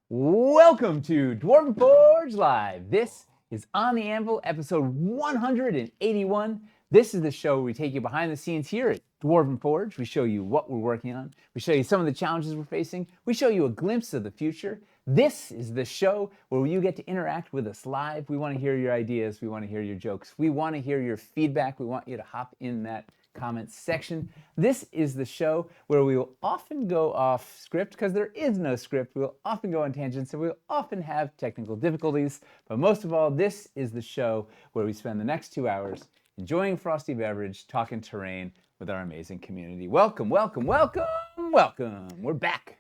Welcome to Dwarven Forge Live. This is On the Anvil, episode 181. This is the show where we take you behind the scenes here at Dwarven Forge. We show you what we're working on. We show you some of the challenges we're facing. We show you a glimpse of the future. This is the show where you get to interact with us live. We want to hear your ideas. We want to hear your jokes. We want to hear your feedback. We want you to hop in that comment section. This is the show where we will often go off script because there is no script. We'll often go on tangents and we'll often have technical difficulties. But most of all, this is the show where we spend the next 2 hours enjoying frosty beverage, talking terrain with our amazing community. Welcome, welcome, welcome, welcome. We're back.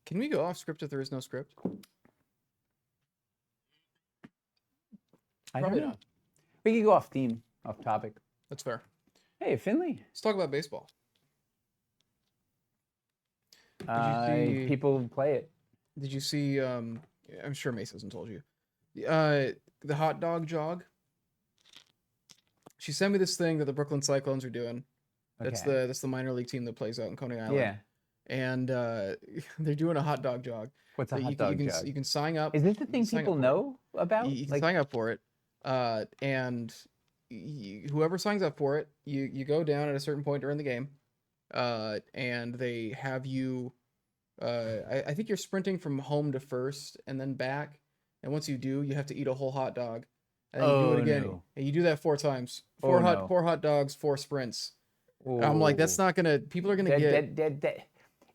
Can we go off script if there is no script? Probably not. We can go off theme, off topic. That's fair. Hey, Finley. Let's talk about baseball. People play it. Did you see, I'm sure Mace hasn't told you, the hot dog jog? She sent me this thing that the Brooklyn Cyclones are doing. That's the minor league team that plays out in Coney Island. Yeah. And they're doing a hot dog jog. What's a hot dog jog? You can sign up. Is this the thing people know about? You can sign up for it. And whoever signs up for it, you go down at a certain point during the game, and they have you. I think you're sprinting from home to first and then back, and once you do, you have to eat a whole hot dog, and then you do it again, and you do that 4 times. Four hot dogs, 4 sprints. I'm like, that's not gonna. People are gonna get.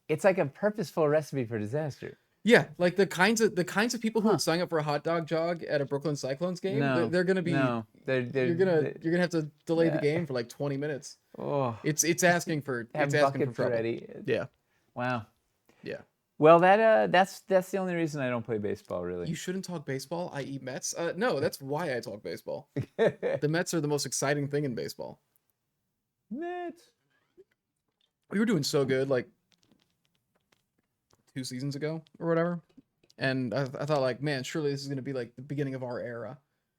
It's like a purposeful recipe for disaster. Yeah, like the kinds of people who would sign up for a hot dog jog at a Brooklyn Cyclones game, they're gonna be. You're gonna have to delay the game for like 20 minutes. Oh, it's asking for trouble. Already. Yeah. Wow. Yeah. Well, that's the only reason I don't play baseball, really. You shouldn't talk baseball, i.e. Mets. No, that's why I talk baseball. The Mets are the most exciting thing in baseball. Mets. We were doing so good, like 2 seasons ago or whatever, and I thought, like, man, surely this is gonna be like the beginning of our era.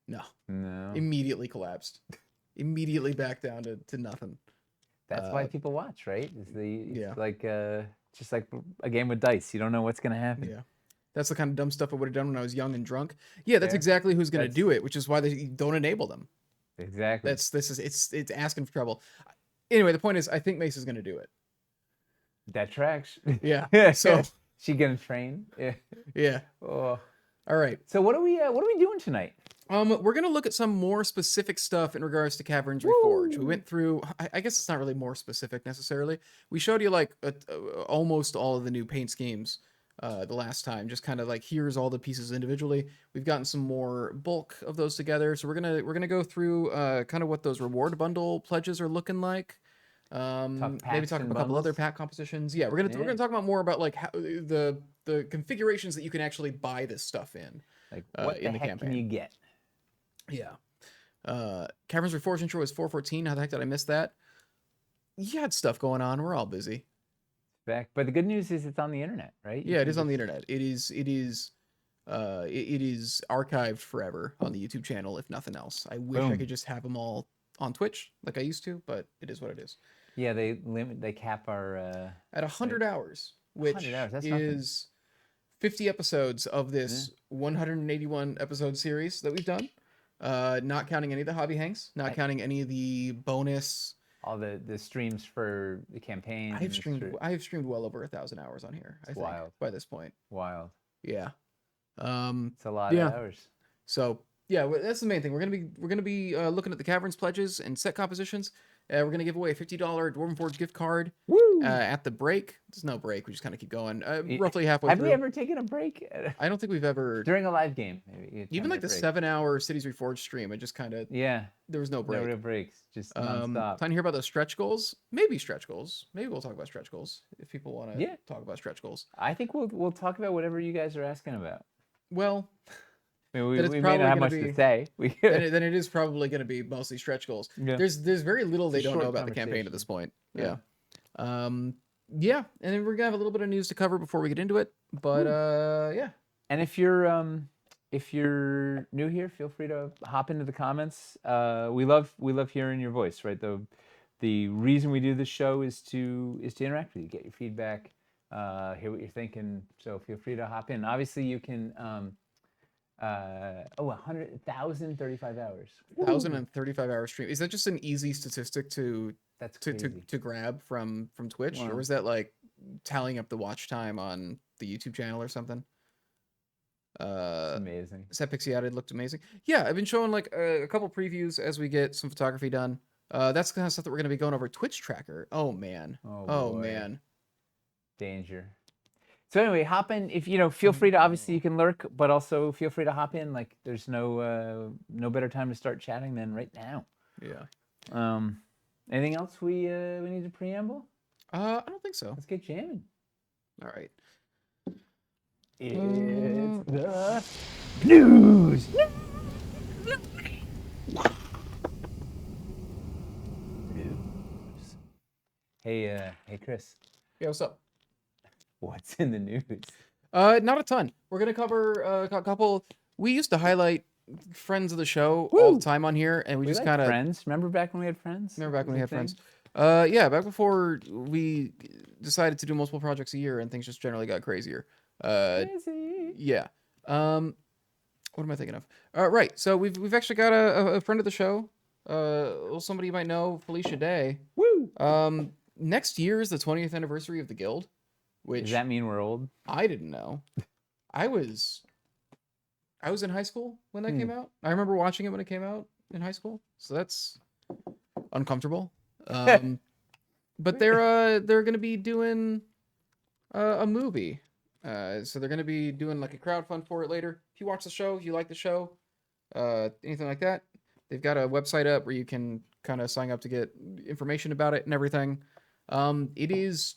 No. Immediately collapsed. Immediately back down to nothing. That's why people watch, right? It's like just like a game with dice. You don't know what's gonna happen. Yeah. That's the kind of dumb stuff I would have done when I was young and drunk. Yeah, that's exactly who's gonna do it, which is why they don't enable them. Exactly. It's asking for trouble. Anyway, the point is, I think Mace is gonna do it. That tracks. Yeah. So she gonna train? Yeah. Yeah. Oh. All right. So what are we doing tonight? We're gonna look at some more specific stuff in regards to Caverns Reforged. We went through. I guess it's not really more specific necessarily. We showed you like almost all of the new paint schemes the last time. Just kind of like, here's all the pieces individually. We've gotten some more bulk of those together. So we're gonna go through kind of what those reward bundle pledges are looking like. Maybe talk about a couple other pack compositions. Yeah, we're gonna talk about more about like how the configurations that you can actually buy this stuff in. Like what in the heck campaign can you get? Yeah. Caverns Reforged intro was 414. How the heck did I miss that? You had stuff going on. We're all busy. Back, but the good news is it's on the internet, right? Yeah, it is on the internet. It is archived forever on the YouTube channel, if nothing else. I wish I could just have them all on Twitch like I used to, but it is what it is. Yeah, they cap our at 100 hours, which 100 hours. That's is 50 episodes of this 181 episode series that we've done. Not counting any of the hobby hangs, not counting any of the bonus. All the streams for the campaign. I have streamed well over 1,000 hours on here. I think wild by this point. Wild. Yeah. It's a lot of hours. So yeah, that's the main thing. We're gonna be looking at the Caverns pledges and set compositions. We're gonna give away a $50 Dwarven Forge gift card. Woo! At the break. There's no break. We just kind of keep going. Roughly halfway through. Have we ever taken a break? I don't think we've ever during a live game. Maybe even like the 7-hour Cities Reforged stream. It just kind of there was no break. No real breaks. Just nonstop. Time to hear about those stretch goals. Maybe stretch goals. Maybe we'll talk about stretch goals if people want to talk about stretch goals. I think we'll talk about whatever you guys are asking about. Well. I mean, we may not have much to say. Then it is probably going to be mostly stretch goals. Yeah. There's very little they don't know about the campaign at this point. Yeah. And then we're gonna have a little bit of news to cover before we get into it. But yeah. And if you're if you're new here, feel free to hop into the comments. We love hearing your voice, right? The reason we do this show is to interact with you, get your feedback, hear what you're thinking. So feel free to hop in. Obviously, you can 100,035 hours. 1,035-hour stream. Is that just an easy statistic That's crazy. to grab from Twitch, Wow. or is that like tallying up the watch time on the YouTube channel or something? It's amazing. Set Pixiated looked amazing. Yeah, I've been showing like a couple previews as we get some photography done. That's the kind of stuff that we're gonna be going over Twitch tracker. Oh man. Oh boy. man. Danger. So anyway, hop in. If feel free to, obviously you can lurk, but also feel free to hop in. Like there's no better time to start chatting than right now. Yeah. Anything else we need to preamble? I don't think so. Let's get jamming. All right. It's the news. Hey Chris. Yeah, what's up? What's in the news? Not a ton. We're gonna cover a couple. We used to highlight friends of the show all the time on here, and we just kind of friends. Remember back when we had friends? remember back when we had friends. Yeah, back before we decided to do multiple projects a year and things just generally got crazier. Crazy. Yeah. What am I thinking of? Right. So we've actually got a friend of the show. Somebody you might know, Felicia Day. Woo. Next year is the 20th anniversary of the Guild, which Does that mean we're old? I didn't know. I was in high school when that came out. I remember watching it when it came out in high school. So that's uncomfortable. But they're going to be doing a movie. So they're going to be doing like a crowdfund for it later. If you watch the show, if you like the show, anything like that, they've got a website up where you can kind of sign up to get information about it and everything. It is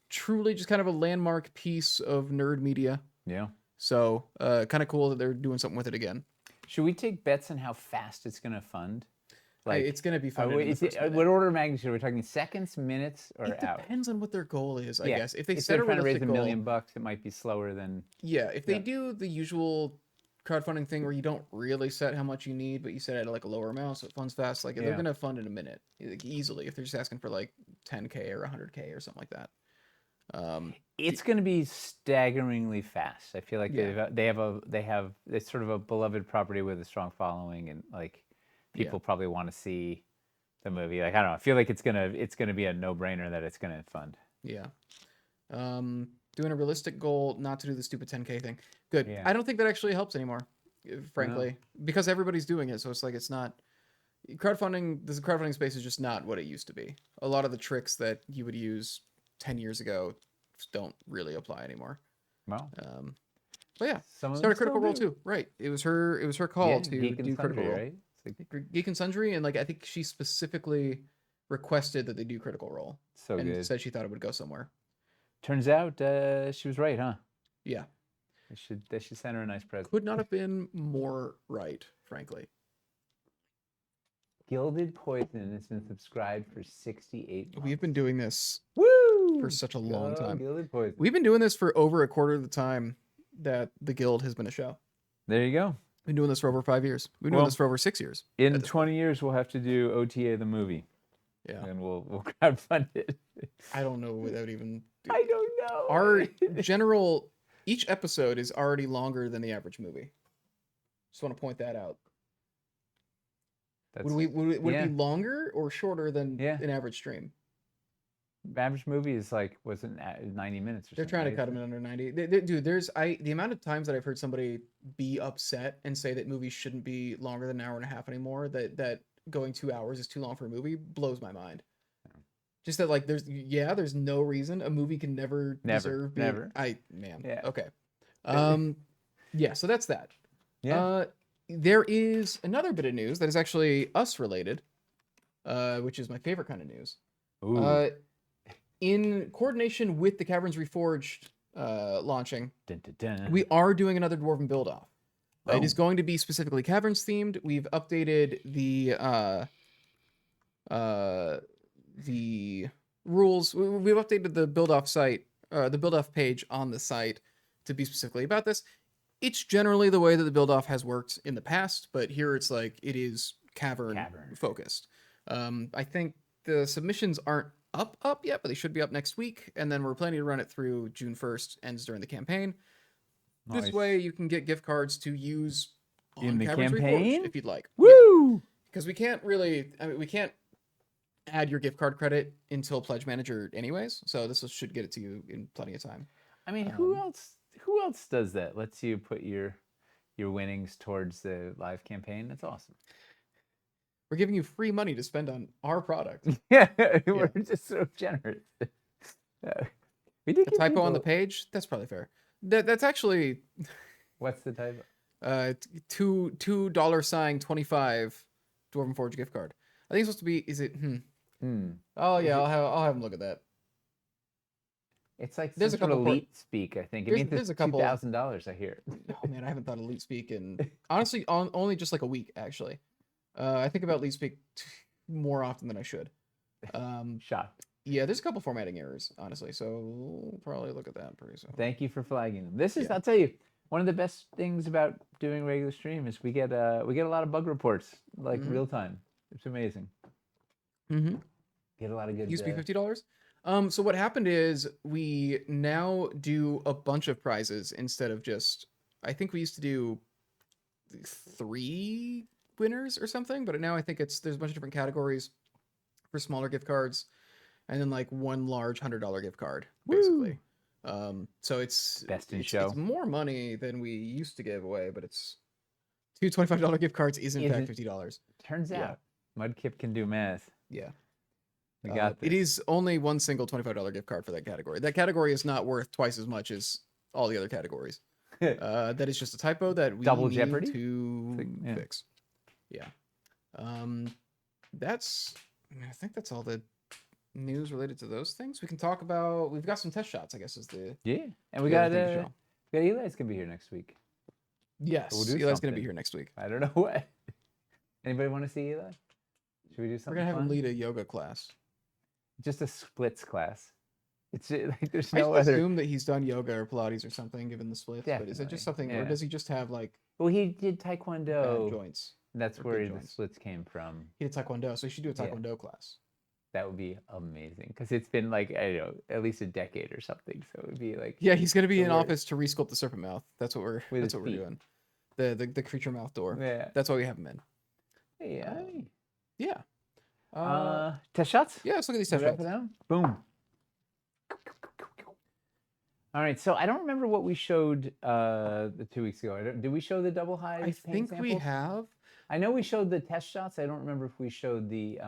truly just kind of a landmark piece of nerd media. Yeah. So kind of cool that they're doing something with it again. Should we take bets on how fast it's going to fund? Like it's going to be fun. What order of magnitude? Are we talking seconds, minutes, or it hours? depends on what their goal is, I guess. If they if set they're a trying to raise realistic $1 goal, million, it might be slower than. Yeah, if they do the usual crowdfunding thing where you don't really set how much you need, but you set it at like a lower amount so it funds fast, like they're gonna fund in a minute, like, easily, if they're just asking for like 10K or 100K or something like that. It's going to be staggeringly fast. I feel like it's sort of a beloved property with a strong following, and like people probably want to see the movie. Like I don't know. I feel like it's gonna be a no-brainer that it's gonna fund. Yeah. Doing a realistic goal, not to do the stupid 10K thing. Good. Yeah. I don't think that actually helps anymore, frankly, because everybody's doing it. So it's like it's not crowdfunding. This crowdfunding space is just not what it used to be. A lot of the tricks that you would use 10 years ago don't really apply anymore. Wow. But yeah, started Critical Role too. Right. It was her call to do Critical Role. Right? Geek and Sundry, and like I think she specifically requested that they do Critical Role. So and good. Said she thought it would go somewhere. Turns out she was right, huh? Yeah. They should send her a nice present. Could not have been more right, frankly. Gilded Poison has been subscribed for 68 months. We've been doing this for such a long time. Gilded Poison. We've been doing this for over a quarter of the time that the Guild has been a show. There you go. Been doing this for over 5 years. We've been doing this for over 6 years. In 20 years, we'll have to do OTA the movie. Yeah. And we'll crowdfund it. I don't know without even. I don't know. Our general, each episode is already longer than the average movie. Just want to point that out. Would it be longer or shorter than an average stream? Average movie is like, wasn't 90 minutes or something. They're trying to cut them in under 90. Dude, the amount of times that I've heard somebody be upset and say that movies shouldn't be longer than an hour and a half anymore, that going 2 hours is too long for a movie, blows my mind. Just that, like, there's no reason a movie can never deserve being... Okay. Yeah, so that's that. Yeah. There is another bit of news that is actually us related, which is my favorite kind of news. Ooh. In coordination with the Caverns Reforged launching, Dun, dun, dun. we are doing another Dwarven build-off. It is going to be specifically Caverns themed. We've updated the rules. We've updated the build-off site, the build-off page on the site to be specifically about this. It's generally the way that the build off has worked in the past, but here it's like it is cavern focused. I think the submissions aren't up yet, but they should be up next week, and then we're planning to run it through June 1st, ends during the campaign. Nice. This way you can get gift cards to use in on the Caverns campaign Reforged, if you'd like. Woo! Because we can't really, we can't add your gift card credit until Pledge Manager anyways, so this should get it to you in plenty of time. I mean, who else does that? Lets you put your winnings towards the live campaign. That's awesome. We're giving you free money to spend on our product. Yeah, we're just so generous. We did a typo on the page. That's probably fair. That's actually. What's the typo? $2.25 Dwarven Forge gift card. I think it's supposed to be. Is it? Oh yeah, I'll have him look at that. It's like there's a couple elite speak. I think it means it's $2,000. I hear. Oh man, I haven't thought elite speak in honestly only just like a week actually. I think about elite speak more often than I should. Shocked. Yeah, there's a couple formatting errors honestly, so we'll probably look at that pretty soon. Thank you for flagging them. This is I'll tell you, one of the best things about doing regular stream is we get a lot of bug reports like real time. It's amazing. Get a lot of good. Used to be $50. So what happened is we now do a bunch of prizes instead of just. I think we used to do 3 winners or something, but now I think there's a bunch of different categories for smaller gift cards, and then like one large $100 gift card basically. So it's best in show. It's more money than we used to give away, but it's 2 $25 gift cards is in fact $50. Turns out Mudkip can do math. Yeah. We got this. It is only one single $25 gift card for that category. That category is not worth twice as much as all the other categories. That is just a typo that we Double need Jeopardy to fix. Yeah. I think that's all the news related to those things. We can talk about. We've got some test shots, I guess, is the and we got Eli's gonna be here next week. Yes, so Eli's gonna be here next week. I don't know what. Anybody want to see Eli? Should we do something? We're gonna have fun? him lead a yoga class. Just a splits class. It's like there's I no other. assume that he's done yoga or Pilates or something, given the splits. Definitely. But is it just something, or does he just have like? Well, he did Taekwondo. Bad joints. That's where the splits came from. He did Taekwondo, so he should do a Taekwondo class. That would be amazing because it's been like I don't know at least a decade or something. So it would be like he's gonna be in office to resculpt the serpent mouth. That's what we're doing. The creature mouth door. Yeah, that's why we have him in. Yeah. Test shots. Yeah, let's look at these test shots. Boom. All right, so I don't remember what we showed the 2 weeks ago. Did we show the double high? I think we have. I know we showed the test shots. I don't remember if we showed the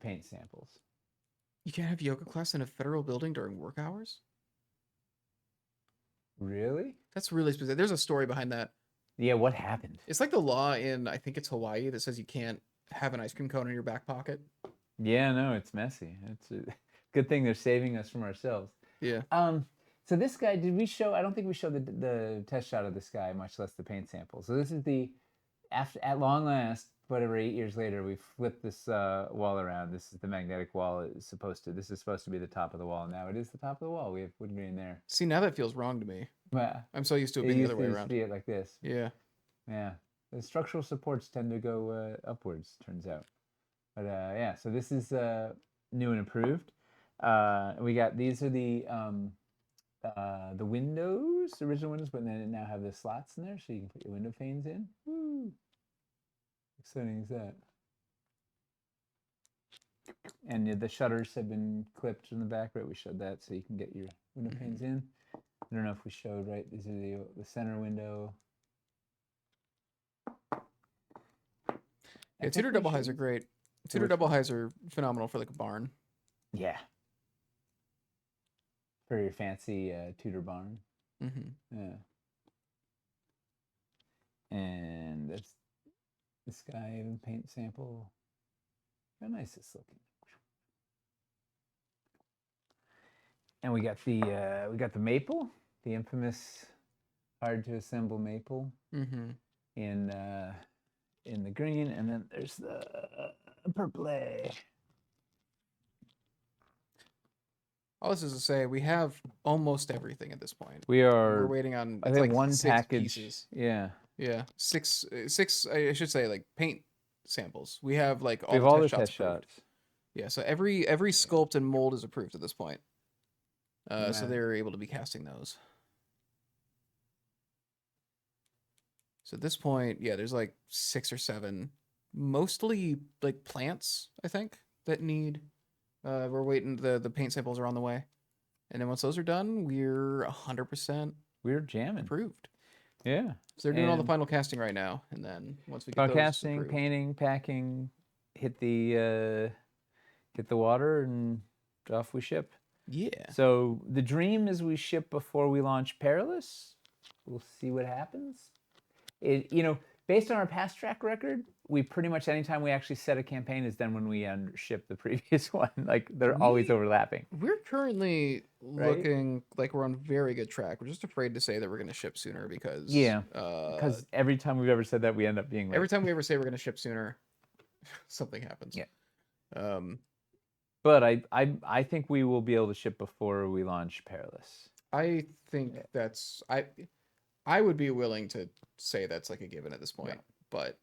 paint samples. You can't have yoga class in a federal building during work hours? Really? That's really specific. There's a story behind that. Yeah, what happened? It's like the law in, I think it's Hawaii, that says you can't have an ice cream cone in your back pocket. Yeah, no, it's messy. It's a good thing they're saving us from ourselves. Yeah. So this guy, did we show? I don't think we showed the test shot of this guy, much less the paint sample. So this is at long last, whatever, 8 years later, we flipped this wall around. This is the magnetic wall. This is supposed to be the top of the wall. Now it is the top of the wall. We have wood grain there. See, now that feels wrong to me. I'm so used to it being the other way around. Be it like this. Yeah. Yeah. The structural supports tend to go upwards, turns out. But so this is new and improved. We got, these are the windows, the original windows, but then it now have the slots in there, so you can put your window panes in. Woo! Exciting is that? And the shutters have been clipped in the back, right? We showed that, so you can get your window panes in. I don't know if we showed, right? These are the center window. Yeah, Tudor double highs are great. Tudor double highs are phenomenal for like a barn. Yeah. For your fancy Tudor barn. Yeah. And this guy paint sample. How nice it's looking. And we got the maple, the infamous hard to assemble maple in the green, and then there's the purple. All this is to say, we have almost everything at this point. We We're are, waiting on, I it's think, like one 6 package. pieces. Yeah. Yeah, six. I should say, like, paint samples. We have like We all have the all test the shots test approved. shots. Yeah, so every sculpt and mold is approved at this point. So Man. they're able to be casting those. So at this point, yeah, there's like 6 or 7, mostly like plants, I think, that need. We're waiting. The paint samples are on the way, and then once those are done, we're 100% We're jamming. approved. Yeah. So they're doing all the And final casting right now, and then once we get final those casting, approved, painting, packing, hit the water, and off we ship. yeah. So the dream is we ship before we launch Perilous. We'll see what happens. Based on our past track record, we pretty much anytime we actually set a campaign is then when we ship the previous one. Like they're always overlapping. We're currently Right? looking like we're on very good track. We're just afraid to say that we're going to ship sooner because Because every time we've ever said that, we end up being late. every time we ever say we're going to ship sooner, something happens. Yeah. Um, But I think we will be able to ship before we launch Perilous. I think that's I would be willing to say that's like a given at this point, but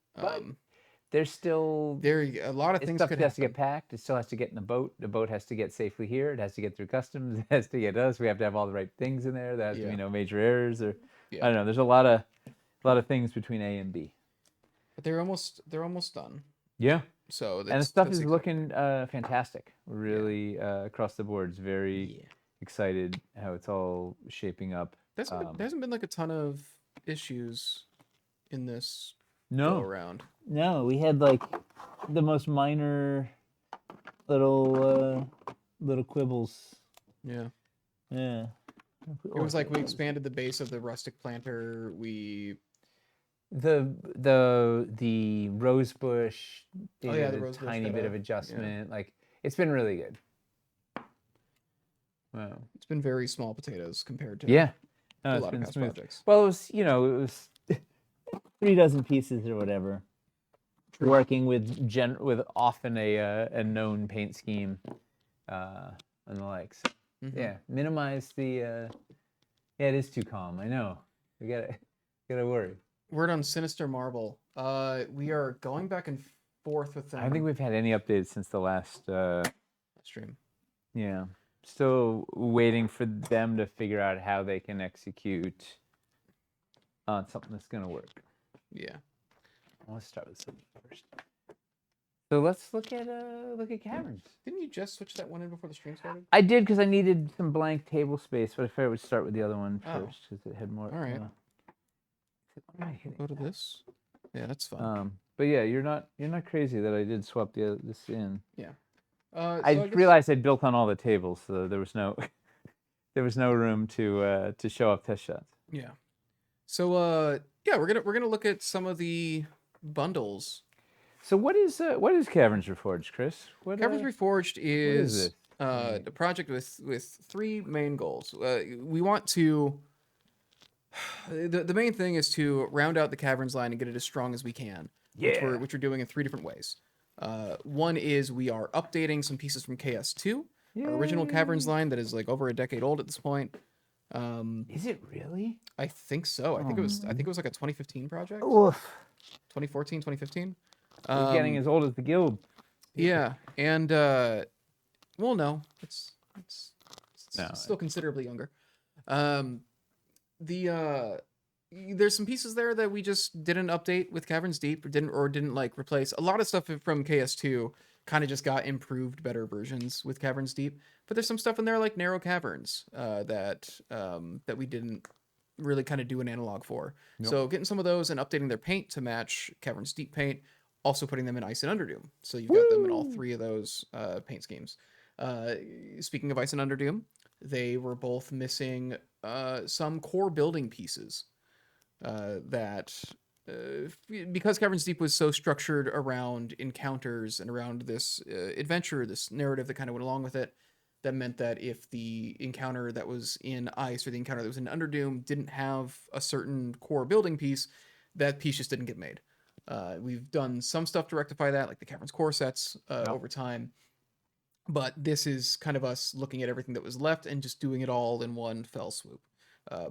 There's still there a lot of things stuff could has to happen. get packed. It still has to get in the boat. The boat has to get safely here. It has to get through customs. It has to get us. We have to have all the right things in there. There has to be Yeah. no major errors or Yeah. I don't know. There's a lot of things between A and B. But they're almost done. Yeah. So And the that's, stuff that's is exciting. looking fantastic. We're really across the board. It's very excited how it's all shaping up. There hasn't been like a ton of issues in this go No, around. no, we had like the most minor little quibbles. Yeah. Yeah. It was like we expanded the base of the rustic planter. We the rose bush the needed a rose bush tiny got bit a- of adjustment. Like it's been really good. Wow. it's been very small potatoes compared to Yeah. a No, it's lot of been past smooth. projects. Well, it was 3 dozen pieces or whatever. Working with often a known paint scheme, and the like. So, yeah, minimize the. Yeah, it is too calm. I know. We gotta worry. Word on Sinister Marble. We are going back and forth with them. I don't think we've had any updates since the last stream. Yeah. Still waiting for them to figure out how they can execute on something that's gonna work. Yeah. Let's start with something first. So let's look at Caverns. Didn't you just switch that one in before the stream started? I did because I needed some blank table space, but I figured I would start with the other one Oh. first because it had more. All right. What am I hitting? Go to this. Yeah, that's fun. But yeah, you're not crazy that I did swap this in. Yeah. I realized I'd built on all the tables, so there was no room to show off test shots. Yeah. So yeah, we're gonna look at some of the bundles. So what is Caverns Reforged, Chris? Caverns Reforged is this? a project with 3 main goals. We want to. The main thing is to round out the Caverns line and get it as strong as we can, which we're doing in 3 different ways. One is we are updating some pieces from KS2, our original Caverns line that is like over a decade old at this point. Is it really? I think so. I think it was like a 2015 project. Oof. 2014, 2015. We're getting as old as the guild. Yeah, and well, no, it's No. still considerably younger. There's some pieces there that we just didn't update with Caverns Deep, or didn't like replace. A lot of stuff from KS2 kind of just got improved, better versions with Caverns Deep. But there's some stuff in there like Narrow Caverns that we didn't really kind of do an analog for. Nope. So getting some of those and updating their paint to match Caverns Deep paint, also putting them in Ice and Underdoom. So you've got them in all 3 of those paint schemes. Speaking of Ice and Underdoom, they were both missing some core building pieces that because Caverns Deep was so structured around encounters and around this adventure, this narrative that kind of went along with it, that meant that if the encounter that was in Ice or the encounter that was in Underdoom didn't have a certain core building piece, that piece just didn't get made. We've done some stuff to rectify that, like the Caverns core sets over time. But this is kind of us looking at everything that was left and just doing it all in one fell swoop.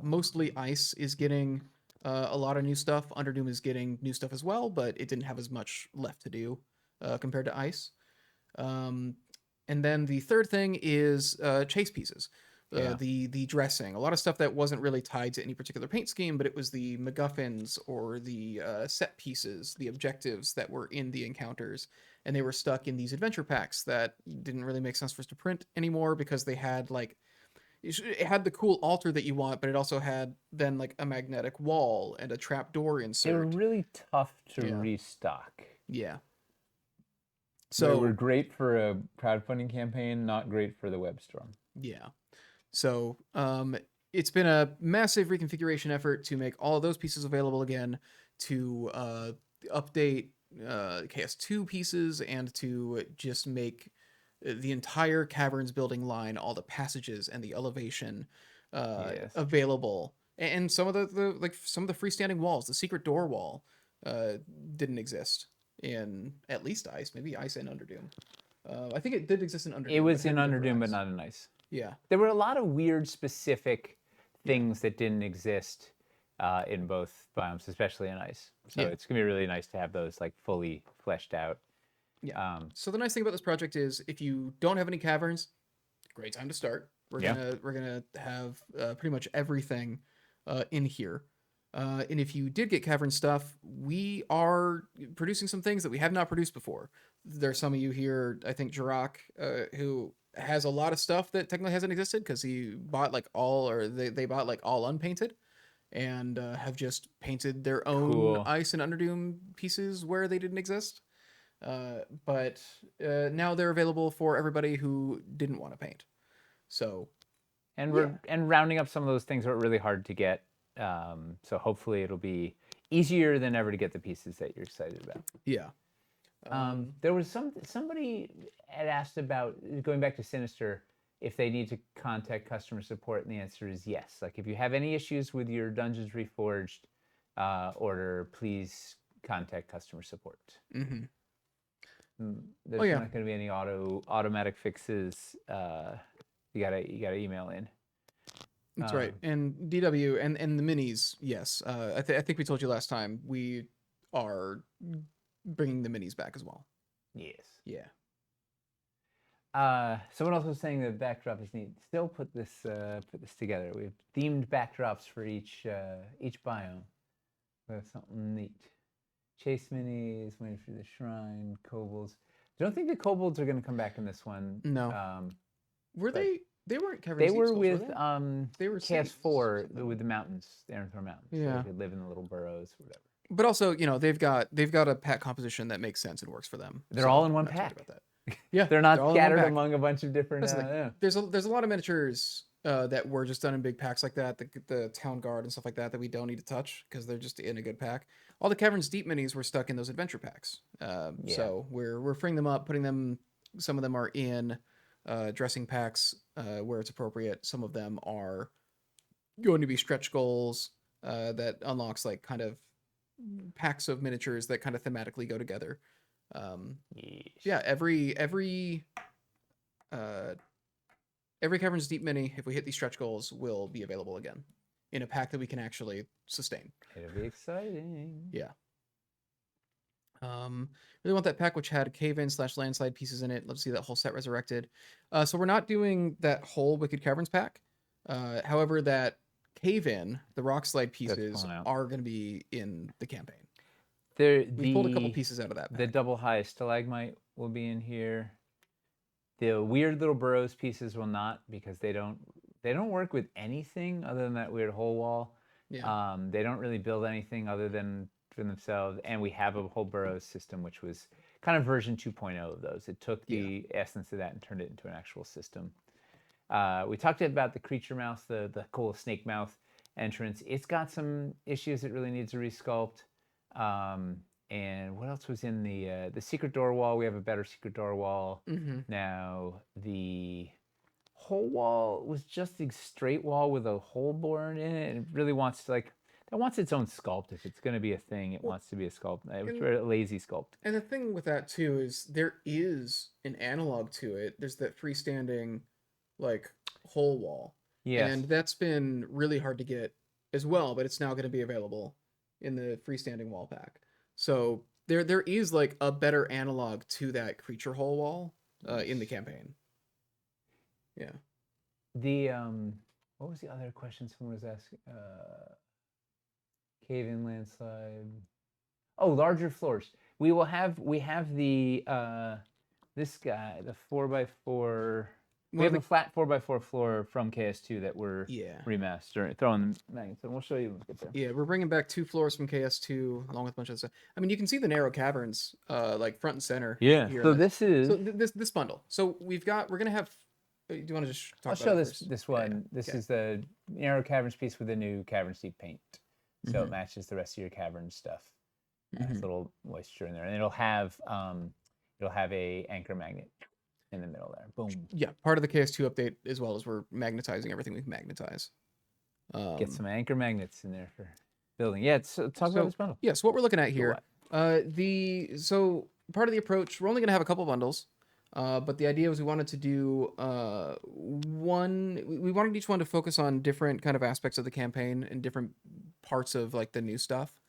Mostly Ice is getting a lot of new stuff. Underdoom is getting new stuff as well, but it didn't have as much left to do compared to Ice. Um, and then the third thing is chase pieces. Yeah. The dressing, a lot of stuff that wasn't really tied to any particular paint scheme, but it was the MacGuffins or the set pieces, the objectives that were in the encounters, and they were stuck in these adventure packs that didn't really make sense for us to print anymore because they had like it had the cool altar that you want, but it also had then like a magnetic wall and a trap door They were insert. really tough to Yeah. restock. Yeah. They were So great for a crowdfunding campaign, not great for the web storm. yeah. So it's been a massive reconfiguration effort to make all of those pieces available again, to update KS2 pieces, and to just make the entire Caverns building line, all the passages and the elevation Yes. available. And some of the like some of the freestanding walls, the secret door wall, didn't exist in at least Ice, maybe Ice and Underdoom. I think it did exist in Underdoom. It was but in hadn't been for Underdoom, but Ice. not in Ice. Yeah. There were a lot of weird, specific things that didn't exist in both biomes, especially in Ice. So Yeah. it's gonna be really nice to have those like fully fleshed out. Yeah. So the nice thing about this project is if you don't have any caverns, great time to start. We're gonna have pretty much everything in here. And if you did get cavern stuff, we are producing some things that we have not produced before. There's some of you here, I think Jirok, who has a lot of stuff that technically hasn't existed because he bought like all, or they bought like all unpainted, and have just painted their own Cool. Ice and Underdoom pieces where they didn't exist. But now they're available for everybody who didn't want to paint. So And Yeah. and rounding up some of those things that were really hard to get. So hopefully it'll be easier than ever to get the pieces that you're excited about. yeah, There was somebody had asked about going back to Sinister if they need to contact customer support, and the answer is yes. Like if you have any issues with your Dungeons Reforged order, please contact customer support. mm-hmm. There's yeah. not going to be any automatic fixes. You gotta email in. That's right. And DW and the minis, yes. I think we told you last time we are bringing the minis back as well. Yes. Yeah. Someone else was saying the backdrop is neat. Still put this together. We have themed backdrops for each biome. That's something neat. Chase minis, waiting for the shrine, kobolds. I don't think the kobolds are going to come back in this one. No. Were they? They weren't Caverns. They were Skulls, with they were KS4 with the mountains, the Aranthor Mountains. Yeah. So they could live in the little burrows or whatever. But also, they've got a pack composition that makes sense and works for them. They're all in one I'm not worried pack. about that. Yeah, They're not all in one scattered pack. among a bunch of different. There's a lot of miniatures that were just done in big packs like that. The town guard and stuff like that we don't need to touch because they're just in a good pack. All the Caverns Deep minis were stuck in those adventure packs. So we're freeing them up, putting them. Some of them are in dressing packs where it's appropriate. Some of them are going to be stretch goals that unlocks like kind of packs of miniatures that kind of thematically go together. Yeah, every Caverns Deep mini, if we hit these stretch goals, will be available again in a pack that we can actually sustain. It'll be exciting. Yeah. Really want that pack which had cave-in/landslide pieces in it. Let's see that whole set resurrected. So we're not doing that whole Wicked Caverns pack. However, that cave-in, the rock slide pieces are going to be in the campaign. We pulled a couple pieces out of that pack. The double high stalagmite will be in here. The weird little burrows pieces will not, because they don't work with anything other than that weird hole wall. Yeah. They don't really build anything other than for themselves, and we have a whole burrows system, which was kind of version 2.0 of those. It took the essence of that and turned it into an actual system. We talked about the creature mouth, the cool snake mouth entrance. It's got some issues it really needs to resculpt. And what else was in the secret door wall? We have a better secret door wall now. The hole wall was just a straight wall with a hole bored in it, and it really wants to It wants its own sculpt. If it's going to be a thing, it Well, wants to be a sculpt. It's and, very lazy sculpt. and the thing with that too is there is an analog to it. There's that freestanding, like, hole wall, Yes. and that's been really hard to get as well. But it's now going to be available in the freestanding wall pack. So there is like a better analog to that creature hole wall in the campaign. Yeah. The what was the other question someone was asking? Cave in landslide. Oh, larger floors. We have the this guy, the 4x4. We have a flat 4x4 floor from KS2 that we're remastering, throwing the magnets, and we'll show you when we get there. Yeah, we're bringing back 2 floors from KS2 along with a bunch of stuff. I mean, you can see the narrow caverns, like front and center. Yeah. Here So this is. so this bundle. So we're gonna have. Do you want to just talk I'll about show it this first? this one. Yeah. This Okay. is the narrow caverns piece with the new Caverns Deep paint, so it Mhm. matches the rest of your cavern stuff. Has Mhm. a little moisture in there, and it'll have a anchor magnet in the middle there. Boom. Yeah, part of the KS2 update as well as we're magnetizing everything we can magnetize. Get some anchor magnets in there for building. Yeah, talk about this bundle. Yeah, so what we're looking at So here, what? so part of the approach, we're only gonna have a couple bundles, but the idea was we wanted to do we wanted each one to focus on different kind of aspects of the campaign and different parts of like the new stuff,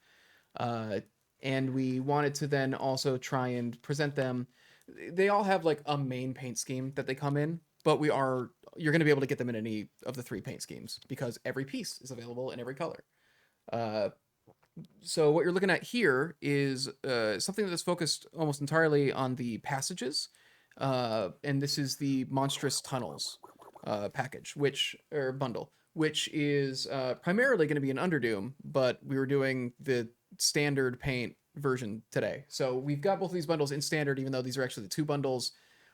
and we wanted to then also try and present them. They all have like a main paint scheme that they come in, but you're going to be able to get them in any of the 3 paint schemes because every piece is available in every color. So what you're looking at here is something that's focused almost entirely on the passages, and this is the Monstrous Tunnels package, or bundle, which is primarily going to be an Underdoom, but we were doing the standard paint version today. So we've got both of these bundles in standard, even though these are actually the 2 bundles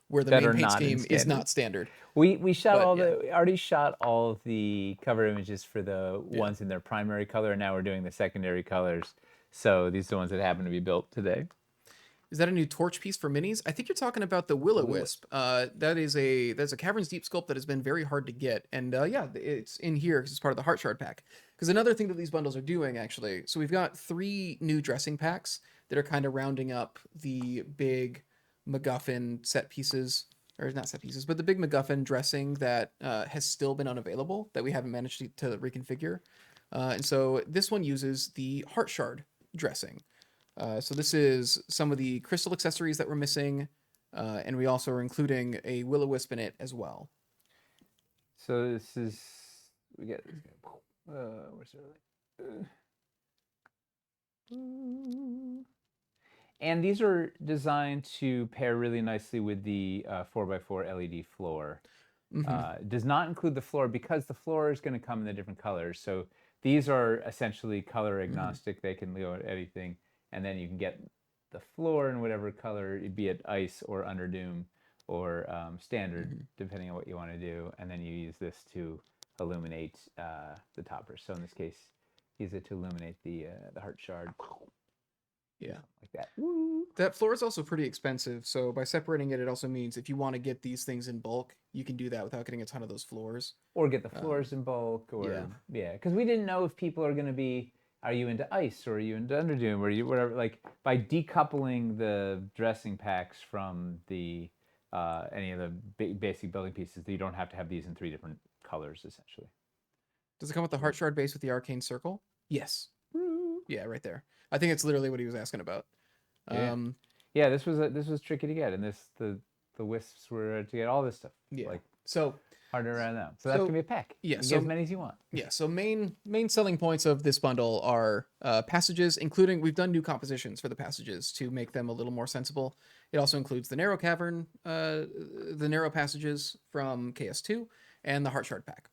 where the That main are paint not in scheme is standard. not standard. We shot But, we already shot all of the cover images for the ones in their primary color, and now we're doing the secondary colors. So these are the ones that happen to be built today. Is that a new torch piece for minis? I think you're talking about the Will-O-Wisp. That's a Caverns Deep sculpt that has been very hard to get, and yeah, it's in here because it's part of the Heart Shard pack. Because another thing that these bundles are doing, actually, so we've got 3 new dressing packs that are kind of rounding up the big MacGuffin set pieces, or not set pieces, but the big MacGuffin dressing that has still been unavailable that we haven't managed to reconfigure. And so this one uses the Heart Shard dressing. So this is some of the crystal accessories that we're missing, and we also are including a Will-O-Wisp in it as well. So this is we get where's it? And these are designed to pair really nicely with the 4x4 LED floor. Does not include the floor because the floor is going to come in the different colors. So these are essentially color agnostic. They can go at anything. And then you can get the floor in whatever color, be it ice or Underdoom or standard, depending on what you want to do. And then you use this to illuminate the toppers. So in this case, use it to illuminate the Heart Shard. Yeah, like that. That floor is also pretty expensive. So by separating it, it also means if you want to get these things in bulk, you can do that without getting a ton of those floors. Or get the floors in bulk, or because we didn't know if people are going to be. Are you into ice, or are you into Underdoom, or you whatever? Like by decoupling the dressing packs from the any of the basic building pieces, you don't have to have these in 3 different colors essentially. Does it come with the Heart Shard base with the Arcane Circle? Yes. Yeah, right there. I think it's literally what he was asking about. Yeah, this was tricky to get, and the wisps were to get all this stuff. Yeah. Like so harder around them. So that's gonna be a pack. Yeah. You So get as many as you want. Yeah. So main selling points of this bundle are passages, including we've done new compositions for the passages to make them a little more sensible. It also includes the narrow cavern, the narrow passages from KS2, and the Heart Shard pack.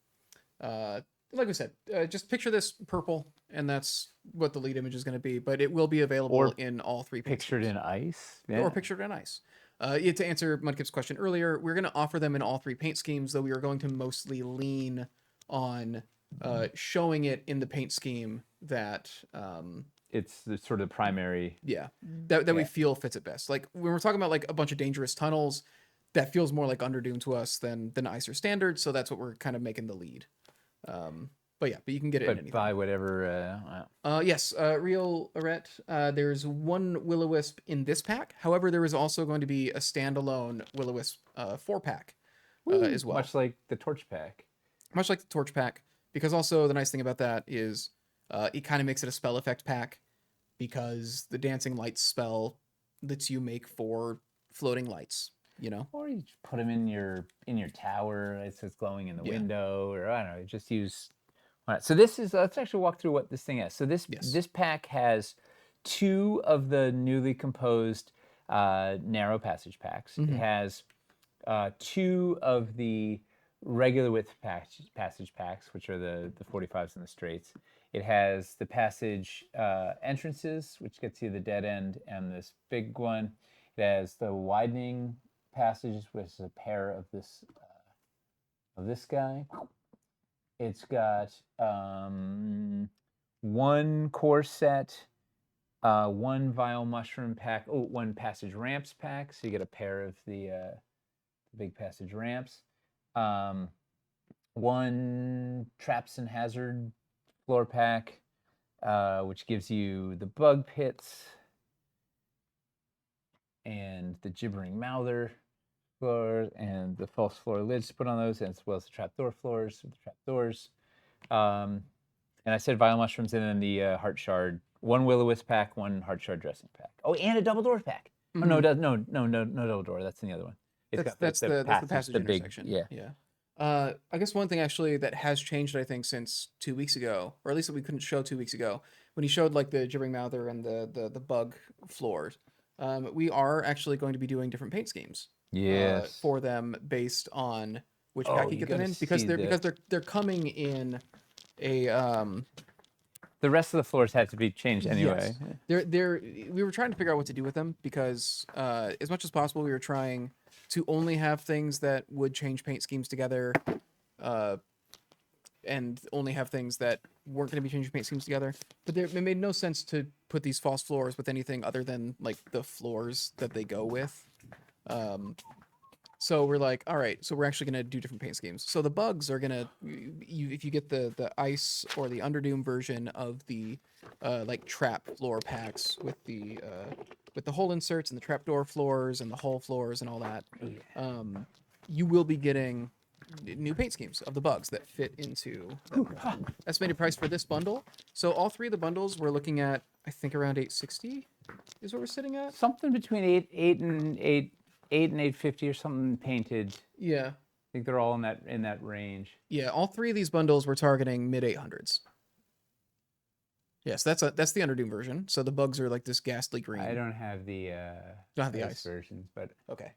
Like we said, just picture this purple, and that's what the lead image is going to be. But it will be available in all 3 pictured in ice, or pictured in ice. To answer Mudkip's question earlier, we're going to offer them in all 3 paint schemes, though we are going to mostly lean on showing it in the paint scheme that it's the sort of primary. That we feel fits it best. Like when we're talking about like a bunch of dangerous tunnels, that feels more like Underdoom to us than ice or standard. So that's what we're kind of making the lead. But yeah, but you can get it in But anything. buy whatever. Yes, real Arret. There's one Will-O-Wisp in this pack. However, there is also going to be a standalone Will-O-Wisp 4-pack as well. Much like the Torch Pack. Much like the Torch pack, because also the nice thing about that is it kind of makes it a spell effect pack, because the Dancing Lights spell lets you make 4 floating lights, you know? Or you just put them in your tower. It says glowing in the window, or I don't know. Just use. All right, so this is. Let's actually walk through what this thing is. So this pack has 2 of the newly composed narrow passage packs. It has 2 of the regular width passage packs, which are the 45s and the straights. It has the passage entrances, which gets you the dead end, and this big one. It has the widening passages, which is a pair of this guy. It's got 1 core set, 1 vial mushroom pack, 1 passage ramps pack, so you get a pair of the big passage ramps. 1 traps and hazard floor pack, which gives you the bug pits and the gibbering mouther floors and the false floor lids to put on those, as well as the trapdoor floors with the trapdoors. And I said vial mushrooms, and then the heart shard. 1 Will-O-Wisp pack, 1 heart shard dressing pack. Oh, and a double door pack. Oh no, no double door. That's in the other one. That's the passage intersection. Yeah. I guess one thing actually that has changed, I think, since 2 weeks ago, or at least that we couldn't show 2 weeks ago, when he showed like the gibbering mouther and the bug floors, we are actually going to be doing different paint schemes. Yes. For them based on which pack you get them in, because they're coming in a The rest of the floors had to be changed anyway. Yes. We were trying to figure out what to do with them, because as much as possible we were trying to only have things that would change paint schemes together, and only have things that weren't going to be changing paint schemes together. But it made no sense to put these false floors with anything other than like the floors that they go with. So we're like, all right, so we're actually going to do different paint schemes. So the bugs are going to, if you get the ice or the Underdoom version of the like trap floor packs with the hole inserts and the trapdoor floors and the hole floors and all that, you will be getting new paint schemes of the bugs that fit into estimated price for this bundle. So all 3 of the bundles we're looking at, I think around $860 is what we're sitting at. Something between 8 and 850 or something painted. Yeah. I think they're all in that range. Yeah, all 3 of these bundles we're targeting mid 800s. Yes, that's the Underdoom version. So the bugs are like this ghastly green. I don't have the don't have the ice versions, but okay.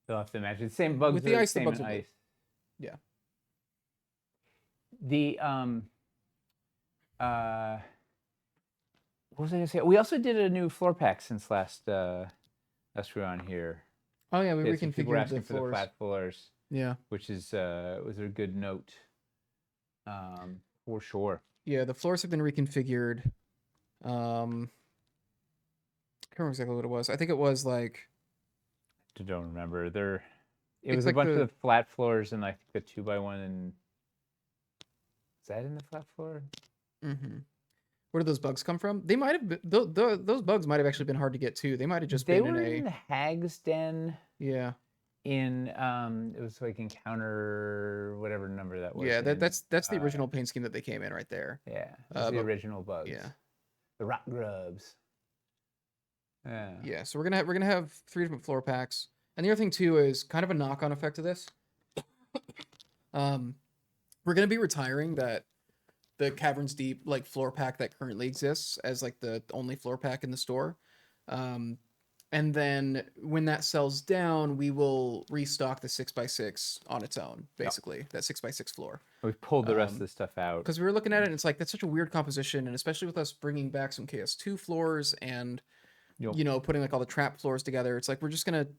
They'll have to match it. Same bugs with the ice. Same The bugs in are ice. Yeah. The what was I gonna say? We also did a new floor pack since last we were on here. Oh yeah, we People were reconfigured asking the for the floors. flat floors. Yeah. Which is was a good note. For sure. Yeah, the floors have been reconfigured. I can't remember exactly what it was. I think it was like, I don't remember. It It's was like a bunch of the flat floors and I think the 2x1 and is that in the flat floor? mm-hmm. Where did those bugs come from? They might have been, those bugs might have actually been hard to get too. They might have just They been were in the Hag's Den. Yeah. In it was like Encounter whatever number that was. Yeah, that's the original paint scheme that they came in right there. Yeah, that's the original bugs. Yeah. The rock grubs. Yeah. Yeah, so we're gonna have 3 different floor packs. And the other thing too is kind of a knock-on effect of this. We're gonna be retiring the Caverns Deep like floor pack that currently exists as like the only floor pack in the store. And then when that sells down, we will restock the 6x6 on its own, basically. That 6x6 floor. We've pulled the rest of the stuff out. Because we were looking at it and it's like, that's such a weird composition. And especially with us bringing back some KS2 floors and, putting like all the trap floors together, it's like, we're just going to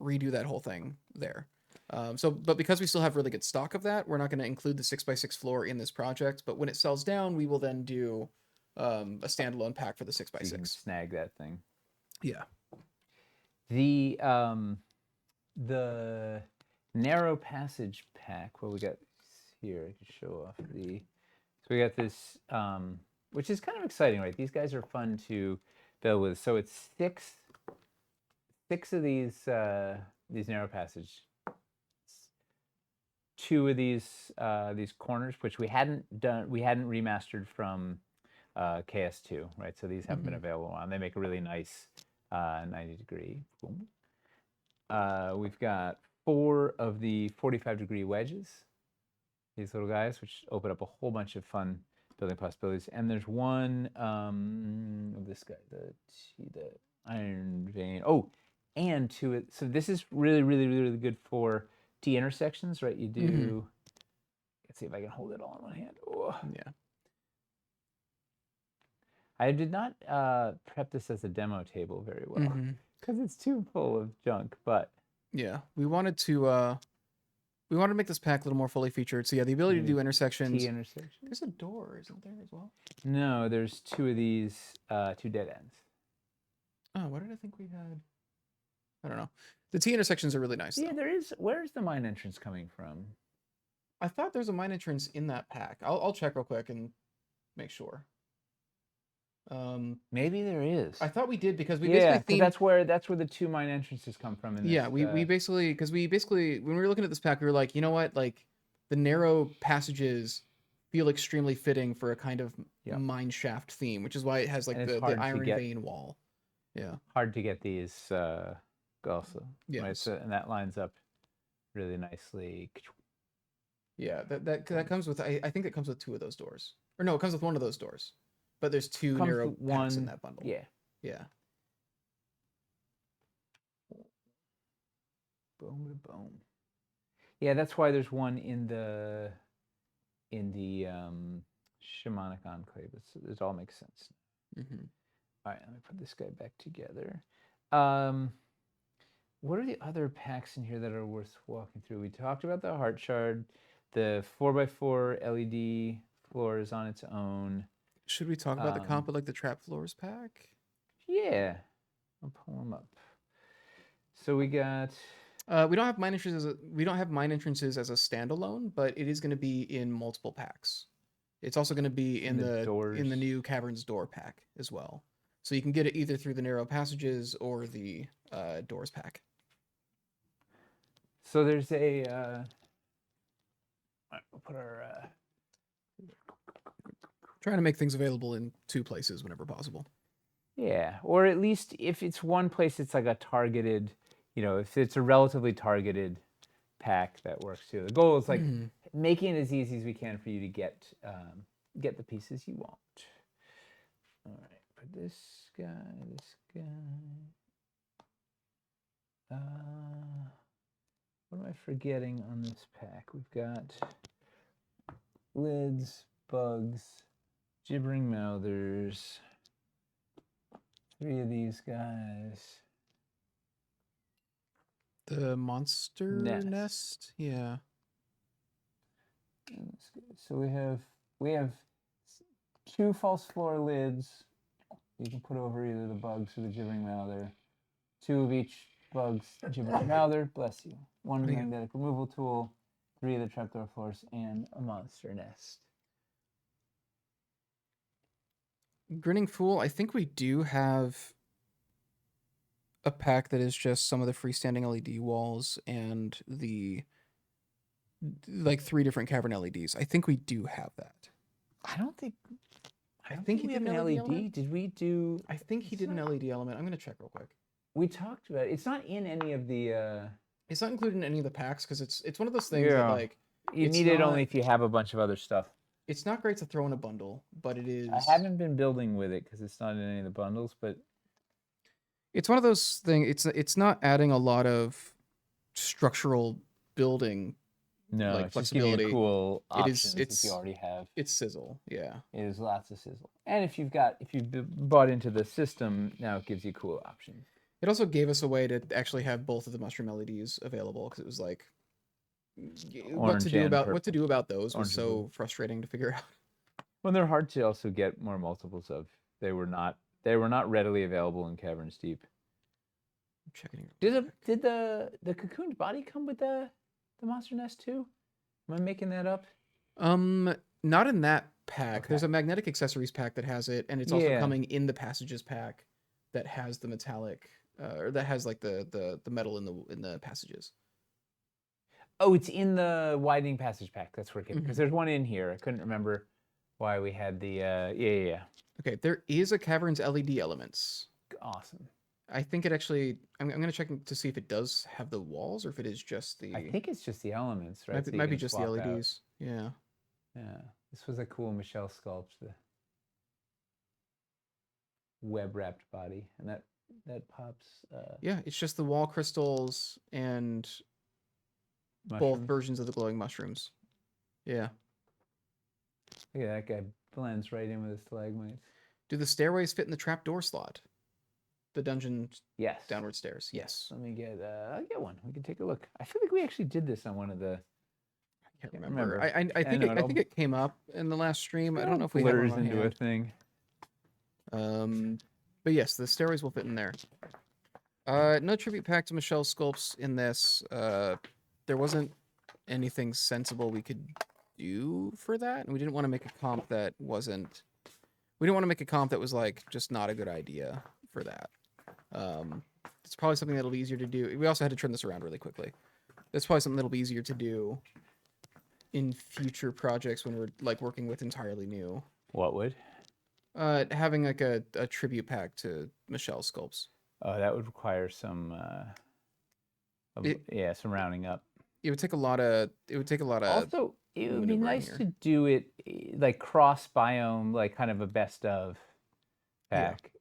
redo that whole thing there. But because we still have really good stock of that, we're not going to include the 6x6 floor in this project. But when it sells down, we will then do a standalone pack for the 6x6. You can snag that thing. Yeah. The narrow passage pack. What we got here? I can show off the So we got this, which is kind of exciting, right? These guys are fun to build with. So it's six of these narrow passage, two of these corners, which we hadn't remastered from KS2, right? So these haven't been available on. They make a really nice 90-degree. Boom. We've got 4 of the 45-degree wedges, these little guys, which open up a whole bunch of fun building possibilities. And there's one of this guy, the iron vein. Oh, and so this is really, really, really good for T intersections, right? You do. Let's see if I can hold it all in one hand. Oh. Yeah. I did not prep this as a demo table very well because it's too full of junk. But yeah, we wanted to make this pack a little more fully featured. So yeah, the ability to do intersections. T intersections. There's a door, isn't there, as well? No, there's 2 of these, 2 dead ends. Oh, what did I think we had? I don't know. The T intersections are really nice. Yeah, there is. Where's the mine entrance coming from? I thought there's a mine entrance in that pack. I'll check real quick and make sure. Maybe there is. I thought we did because we basically that's where the 2 mine entrances come from. In this, yeah, we basically when we were looking at this pack, we were like, you know what, like the narrow passages feel extremely fitting for a kind of mine shaft theme, which is why it has like the iron vein wall. Yeah, hard to get these also. Yeah, right? So, and that lines up really nicely. Yeah, that comes with I think it comes with 2 of those doors, or no, it comes with 1 of those doors. But there's 2 narrow packs in that bundle. Yeah. Yeah. Boom, boom. Yeah, that's why there's 1 in the shamanic enclave. It all makes sense. All right, let me put this guy back together. What are the other packs in here that are worth walking through? We talked about the heart shard. The 4x4 LED floor is on its own. Should we talk about the comp of like the trap floors pack? Yeah, I'll pull them up. So we got. We don't have mine entrances as a standalone, but it is going to be in multiple packs. It's also going to be in the new Caverns door pack as well. So you can get it either through the narrow passages or the doors pack. So there's a. We'll put our. Trying to make things available in 2 places whenever possible. Yeah, or at least if it's one place, it's like a targeted, if it's a relatively targeted pack, that works too. The goal is like making it as easy as we can for you to get the pieces you want. All right, for this guy. What am I forgetting on this pack? We've got lids, bugs, gibbering mouthers, 3 of these guys. The monster nest? Yeah. So we have 2 false floor lids. You can put over either the bugs or the gibbering mouther. 2 of each bugs, gibbering mouther. Bless you. 1 magnetic removal tool. 3 of the trapdoor floors and a monster nest. Grinning Fool, I think we do have a pack that is just some of the freestanding LED walls and the 3 different cavern LEDs. I think we do have that. I think he did an LED. Did we do? I think he did an LED element. I'm gonna check real quick. We talked about it. It's not in any of the. It's not included in any of the packs because it's one of those things that like you need it only if you have a bunch of other stuff. It's not great to throw in a bundle, but it is. I haven't been building with it because it's not in any of the bundles, but it's one of those things. It's not adding a lot of structural building. No, like it's flexibility. Just giving you cool options it's if you already have. It's sizzle, yeah. It is lots of sizzle, and if you've bought into the system, now it gives you cool options. It also gave us a way to actually have both of the mushroom LEDs available because it was like what to do about those was so frustrating to figure out. Well, they're hard to also get more multiples of. They were not readily available in Caverns Deep. I'm checking. Did the cocooned body come with the monster nest too? Am I making that up? Not in that pack. Okay. There's a magnetic accessories pack that has it, and it's also coming in the passages pack that has the metallic, or that has like the metal in the passages. Oh, it's in the widening passage pack. That's where it came, because Mhm. there's one in here. I couldn't remember why we had the yeah. Okay, there is a Caverns LED elements. Awesome. I think it actually. I'm gonna check to see if it does have the walls or if it is just I the. think it's just the elements, right? Might be, So you might be can just the swap out. LEDs. Yeah. Yeah. This was a cool Michelle sculpt, the web wrapped body, and that pops Yeah, it's just the wall crystals and both mushrooms. versions of the glowing mushrooms. Yeah. Look at that guy, blends right in with the stalagmites. Do the stairways fit in the trapdoor slot? The dungeon Yes. downward stairs. Yes. Let me get I'll get one. We can take a look. I feel like we actually did this on one of the. I can't remember. I think know, I think it came up in the last stream. I don't know if we have one blurs on into a hand. thing. But yes, the stairways will fit in there. No tribute pack to Michelle sculpts in this. There wasn't anything sensible we could do for that, and we didn't want to make a comp that wasn't. We didn't want to make a comp that was like just not a good idea for that. It's probably something that'll be easier to do. We also had to turn this around really quickly. That's probably something that'll be easier to do in future projects when we're like working with entirely new. What would? Having like a tribute pack to Michelle sculpts. Oh, that would require some some rounding up. It would take a lot of. It would take a lot of. Also, it would be maneuvering nice here. to do it like cross biome, like kind of a best of pack.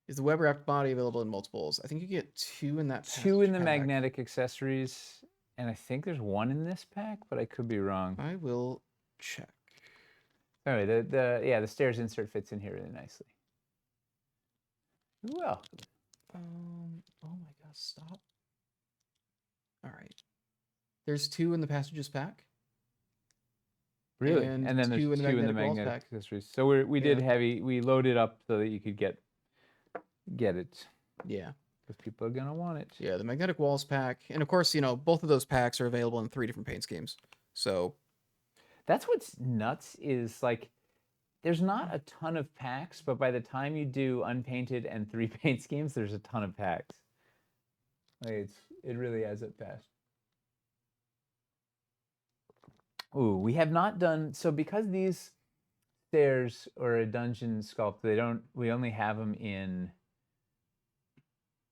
Is the web wrapped body available in multiples? I think you get 2 in that. Two in the pack. magnetic accessories, and I think there's 1 in this pack, but I could be wrong. I will check. Anyway, the stairs insert fits in here really nicely. You're welcome. Oh my gosh! Stop. All right. There's 2 in the passages pack. Really? And And then there's 2 in the 2 in the magnetic walls magnetic pack. accessories. So we did Yeah. heavy. We loaded up so that you could get it. Yeah. Because people are gonna want it. Yeah, the magnetic walls pack, and of course, both of those packs are available in 3 different paint schemes. So That's what's nuts is like, there's not a ton of packs, but by the time you do unpainted and 3 paint schemes, there's a ton of packs. Like it really adds up fast. Ooh, we have not done so because these stairs or a dungeon sculpt. We only have them in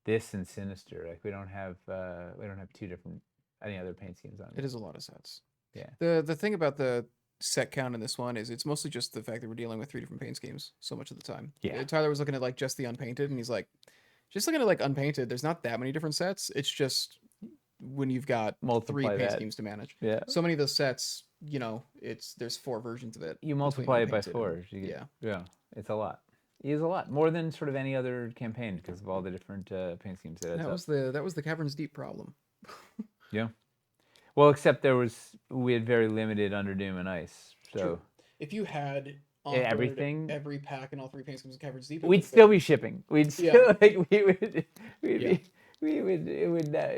this and Sinister. Like we don't have 2 different any other paint schemes on it. it is a lot of sets. Yeah. The thing about the set count in this one is it's mostly just the fact that we're dealing with 3 different paint schemes so much of the time. Yeah. Tyler was looking at like just the unpainted, and he's like, just looking at like unpainted, there's not that many different sets. It's just when you've got 3 Multiply paint that. schemes to manage. Yeah. So many of those sets, there's 4 versions of it. You multiply it by 4. Yeah. It's a lot. It is a lot more than sort of any other campaign because of all the different paint schemes. That was the Caverns Deep problem. Yeah. Well, except we had very limited Under Doom and Ice. So True. If you had everything, every pack and all 3 paint schemes of Caverns Deep, we'd still be shipping. We'd still like it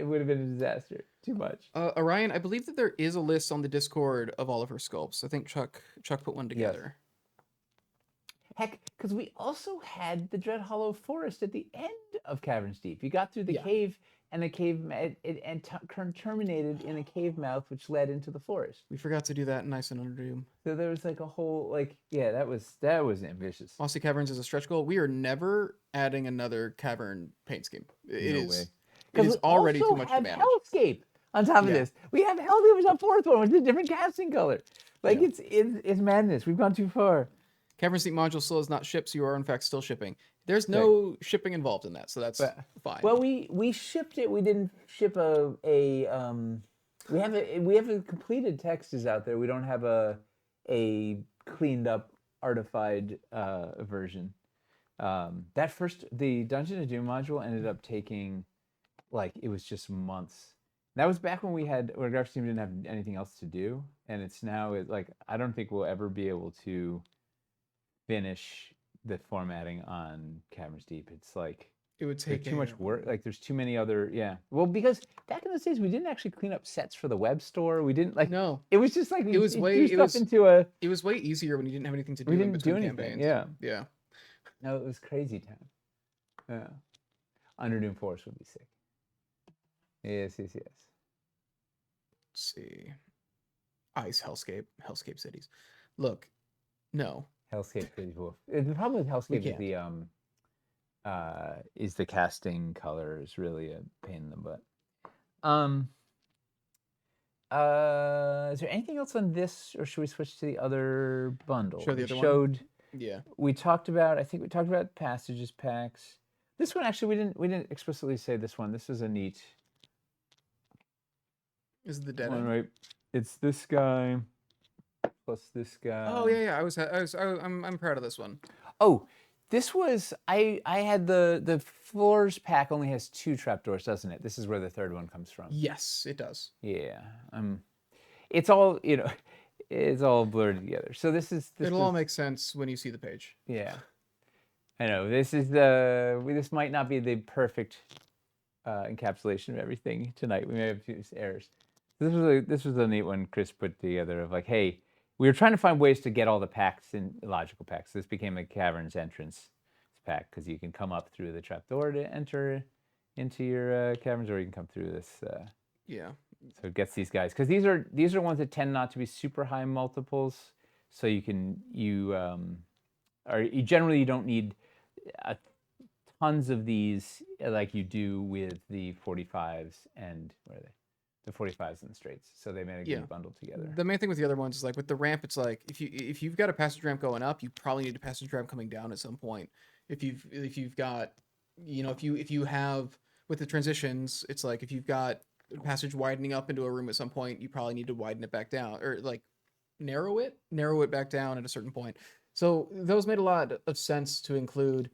would have been a disaster. Too much. Orion, I believe that there is a list on the Discord of all of her sculpts. I think Chuck put one together. Heck, because we also had the Dread Hollow Forest at the end of Caverns Deep. You got through the cave, and the cave terminated in a cave mouth, which led into the forest. We forgot to do that in Ice and Under Doom. So there was like a whole that was ambitious. Mossy Caverns is a stretch goal. We are never adding another cavern paint scheme. It is already too much to manage. Hellscape on top of this. We have Hellscape as a 4th one with a different casting color. Like it's madness. We've gone too far. Caverns Deep module still is not shipped, so you are in fact still shipping. There's no shipping involved in that, so that's fine. Well, we shipped it. We didn't ship we have a completed text is out there. We don't have a cleaned up artified version. The Dungeon of Doom module ended up taking it was just months. That was back when our graphics team didn't have anything else to do, and it's now I don't think we'll ever be able to finish the formatting on Caverns Deep. It's It would There's take too much work. Like there's too many other. Yeah. Well, because back in those days we didn't actually clean up sets for the web store. We didn't like. No, It was just like we it was threw stuff into a. it was way easier when you didn't have anything to do We in didn't do between anything. campaigns. Yeah. Yeah. No, it was crazy time. Yeah. Underdune Forest would be sick. Yes. Let's see. Ice Hellscape Cities. Look, no. Hellscape Cities Wolf. The problem with Hellscape is the casting color is really a pain in the butt. Is there anything else on this, or should we switch to the other bundle? Show the we other showed. One? Yeah. We talked about. I think we talked about passages packs. This one actually we didn't explicitly say this one. This is a neat. Is it the dead one, end? right? It's this guy plus this guy. Oh yeah. I'm proud of this one. Oh, this was I had the floors pack only has 2 trapdoors, doesn't it? This is where the third one comes from. Yes, it does. Yeah. It's all, it's all blurred together. So It'll all make sense when you see the page. Yeah. I know. This might not be the perfect encapsulation of everything tonight. We may have a few errors. This was a neat one Chris put together of like, hey, we were trying to find ways to get all the packs in logical packs. This became a Caverns entrance pack because you can come up through the trapdoor to enter into your Caverns, or you can come through this. Yeah. So it gets these guys because these are ones that tend not to be super high multiples. So you generally don't need tons of these like you do with the 45s and what are they? The 45s and the straights, so they may be bundled together. The main thing with the other ones is like with the ramp, it's like if you've got a passage ramp going up, you probably need a passage ramp coming down at some point. If you've got, if you have with the transitions, it's like if you've got a passage widening up into a room at some point, you probably need to widen it back down or like narrow it back down at a certain point. So those made a lot of sense to include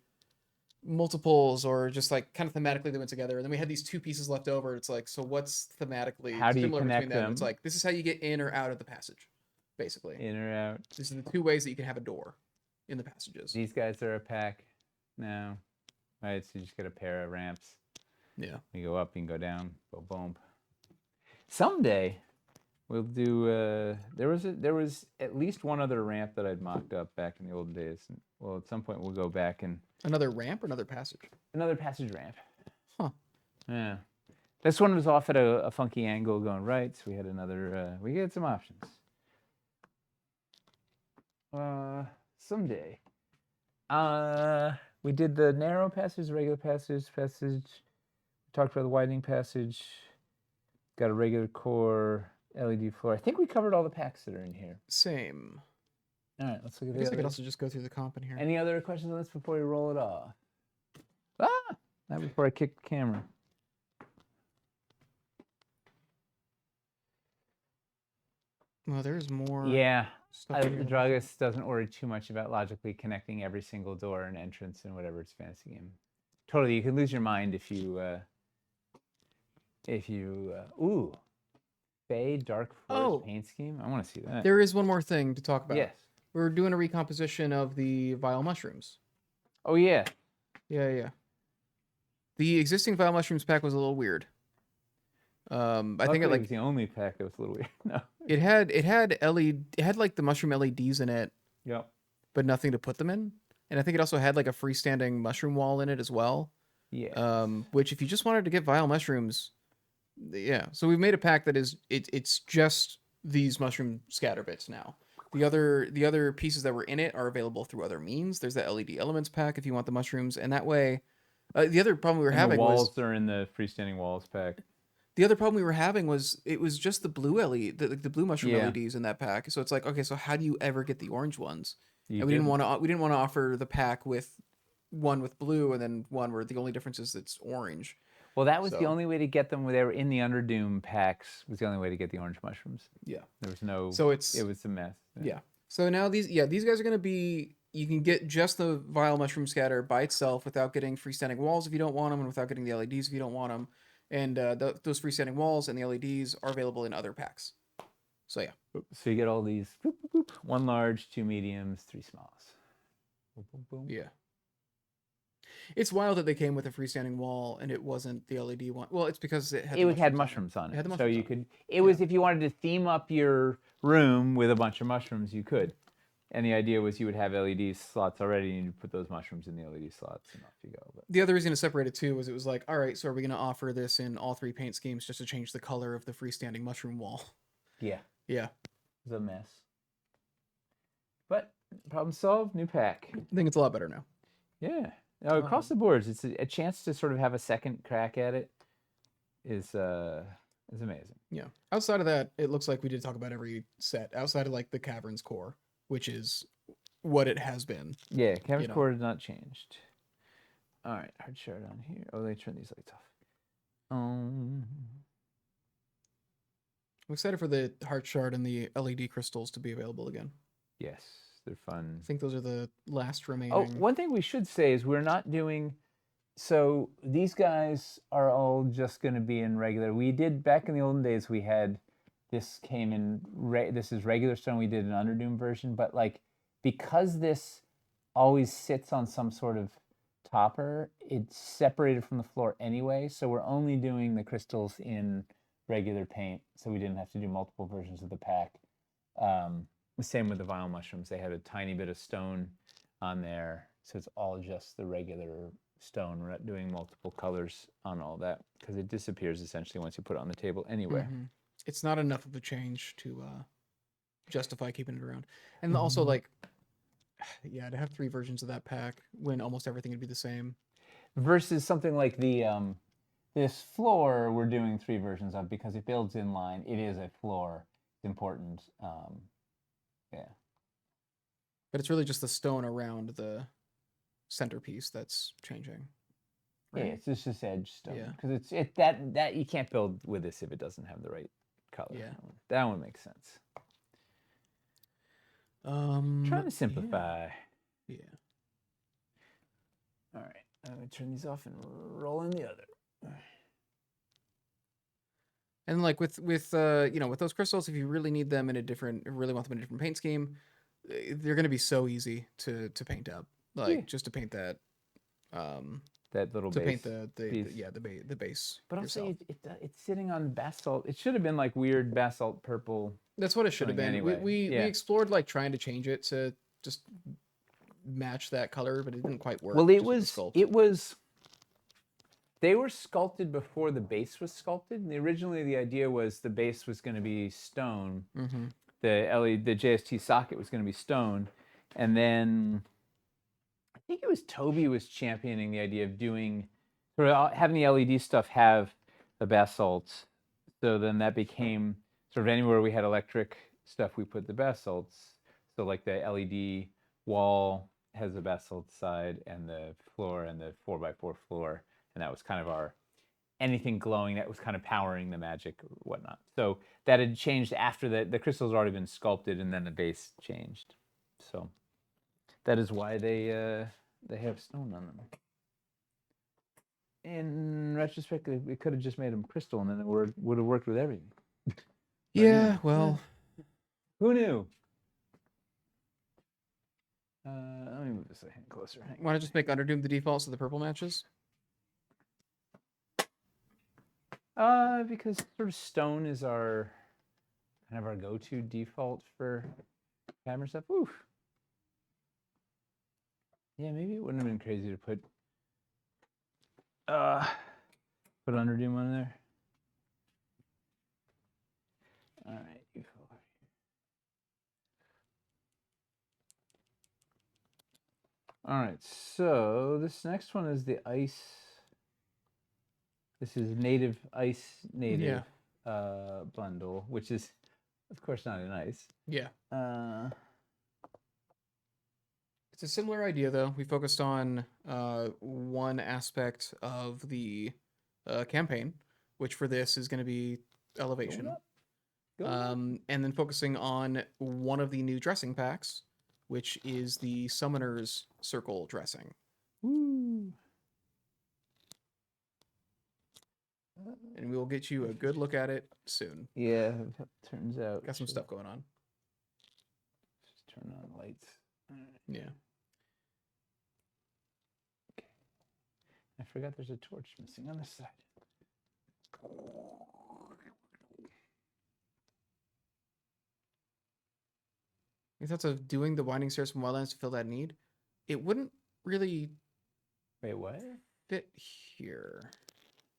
multiples or just like kind of thematically they went together, and then we had these 2 pieces left over. It's like, so what's thematically how do you similar connect between them? them? It's like this is how you get in or out of the passage, basically. In or out. This is the 2 ways that you can have a door in the passages. These guys are a pack now, right? So you just get a pair of ramps. Yeah. You go up, you can go down, boom, boom. Someday we'll do. There was at least one other ramp that I'd mocked up back in the old days. Well, at some point we'll go back and another ramp or another passage. Another passage ramp. Huh. Yeah. This one was off at a funky angle going right, so we had another. We had some options. Someday. We did the narrow passage, regular passage. Talked about the widening passage. Got a regular core LED floor. I think we covered all the packs that are in here. Same. All right, let's look at I guess I could also just go through the comp in here. Any other questions on this before we roll it off? Not before I kick the camera. Well, there's more. Yeah. Stuff The Dragus doesn't worry too much about logically connecting every single door and entrance in whatever its fantasy game. Totally, you can lose your mind if you ooh, Fey Dark Forest paint scheme. I want to see that. There is one more thing to talk about. Yes. We're doing a recomposition of the Vile Mushrooms. Oh yeah. Yeah. The existing Vile Mushrooms pack was a little weird. I think it was the only pack that was a little weird. No. It had like the mushroom LEDs in it. Yep. But nothing to put them in. And I think it also had like a freestanding mushroom wall in it as well. Yeah. Which if you just wanted to get Vile Mushrooms, yeah. So we've made a pack that is it's just these mushroom scatter bits now. The other pieces that were in it are available through other means. There's the LED Elements pack if you want the mushrooms, and that way. The other problem we were having the walls was are in the freestanding walls pack. the other problem we were having was it was just the blue LED, the blue mushroom Yeah. LEDs in that pack. So it's like, okay, so how do you ever get the orange ones? You And we didn't want to offer the pack with one with blue and then one where the only difference is it's orange. Well, that was the So- only way to get them. They were in the Underdoom packs. Was the only way to get the orange mushrooms. Yeah. There was no. So it was a mess. Yeah. So now these guys are going to be, you can get just the Vile Mushroom Scatter by itself without getting freestanding walls if you don't want them, and without getting the LEDs if you don't want them. And those freestanding walls and the LEDs are available in other packs. So yeah. So you get all these. Boop, boop, boop. 1 large, 2 mediums, 3 smalls. Boom, boom, boom. Yeah. It's wild that they came with a freestanding wall and it wasn't the LED one. Well, it's because it had It the had mushrooms mushrooms on It had it, the so mushrooms you on it. could. It was if you wanted to theme up your room with a bunch of mushrooms, you could. And the idea was you would have LED slots already, and you put those mushrooms in the LED slots, and off you go. But The other reason to separate it too was it was like, all right, so are we going to offer this in all 3 paint schemes just to change the color of the freestanding mushroom wall? yeah, Yeah, it was a mess. But problem solved. New pack. I think it's a lot better now. Yeah. Now, across the boards, it's a chance to sort of have a second crack at it. Is amazing. Yeah. Outside of that, it looks like we did talk about every set outside of like the Caverns core, which is what it has been. Yeah, Caverns know. core has not changed. All right, hard shard on here. Oh, they turn these lights off. I'm excited for the heart shard and the LED crystals to be available again. Yes, they're fun. I think those are the last remaining. Oh, one thing we should say is we're not doing. So these guys are all just going to be in regular. We did back in the olden days. We had this came in. This is regular stone. We did an Underdoom version, but like because this always sits on some sort of topper, it's separated from the floor anyway. So we're only doing the crystals in regular paint, so we didn't have to do multiple versions of the pack. The same with the vinyl mushrooms. They had a tiny bit of stone on there, so it's all just the regular stone. We're not doing multiple colors on all that because it disappears essentially once you put it on the table anyway. Mm-hmm. It's not enough of a change to justify keeping it around. And also, like, yeah, to have 3 versions of that pack when almost everything would be the same. Versus something like the this floor we're doing 3 versions of because it builds in line. It is a floor. It's important. Yeah. But it's really just the stone around the centerpiece that's changing. Right? Yeah, it's just edge stone. Yeah. Because it's that you can't build with this if it doesn't have the right color. Yeah. That one makes sense. Trying to simplify. Yeah. All right. I'm gonna turn these off and roll in the other. And like with with those crystals, if you really need them in a different, really want them in a different paint scheme, they're going to be so easy to paint up. Like just to paint that, that little to base. paint the base. But yourself. also, it's sitting on basalt. It should have been like weird basalt purple. That's what it should have been. Anyway. We explored like trying to change it to just match that color, but it didn't quite work. Well, it was. They were sculpted before the base was sculpted. And originally, the idea was the base was going to be stone. Mm-hmm. The JST socket was going to be stone, and then I think it was Toby was championing the idea of doing sort of having the LED stuff have the basalt. So then that became sort of anywhere we had electric stuff, we put the basalts. So like the LED wall has a basalt side, and the floor and the 4x4 floor. And that was kind of our anything glowing that was kind of powering the magic or whatnot. So that had changed after the crystals had already been sculpted, and then the base changed. So that is why they have stone on them. In retrospect, we could have just made them crystal, and then it would have worked with everything. Yeah, well, who knew? Let me move this a hand closer. Want to just make Underdoom the default so the purple matches? Because sort of stone is our kind of our go-to default for camera stuff. Oof. Yeah, maybe it wouldn't have been crazy to put Underdoom on there. All right, you go over here. All right, so this next one is the ice. This is native bundle, which is, of course, not in ice. Yeah. It's a similar idea, though. We focused on one aspect of the campaign, which for this is going to be elevation. And then focusing on one of the new dressing packs, which is the Summoner's Circle dressing. Woo. And we will get you a good look at it soon. Yeah, turns out. Got some stuff going on. Just turn on lights. Yeah. I forgot there's a torch missing on this side. Any thoughts of doing the winding stairs from Wildlands to fill that need? It wouldn't really Wait, what? fit here.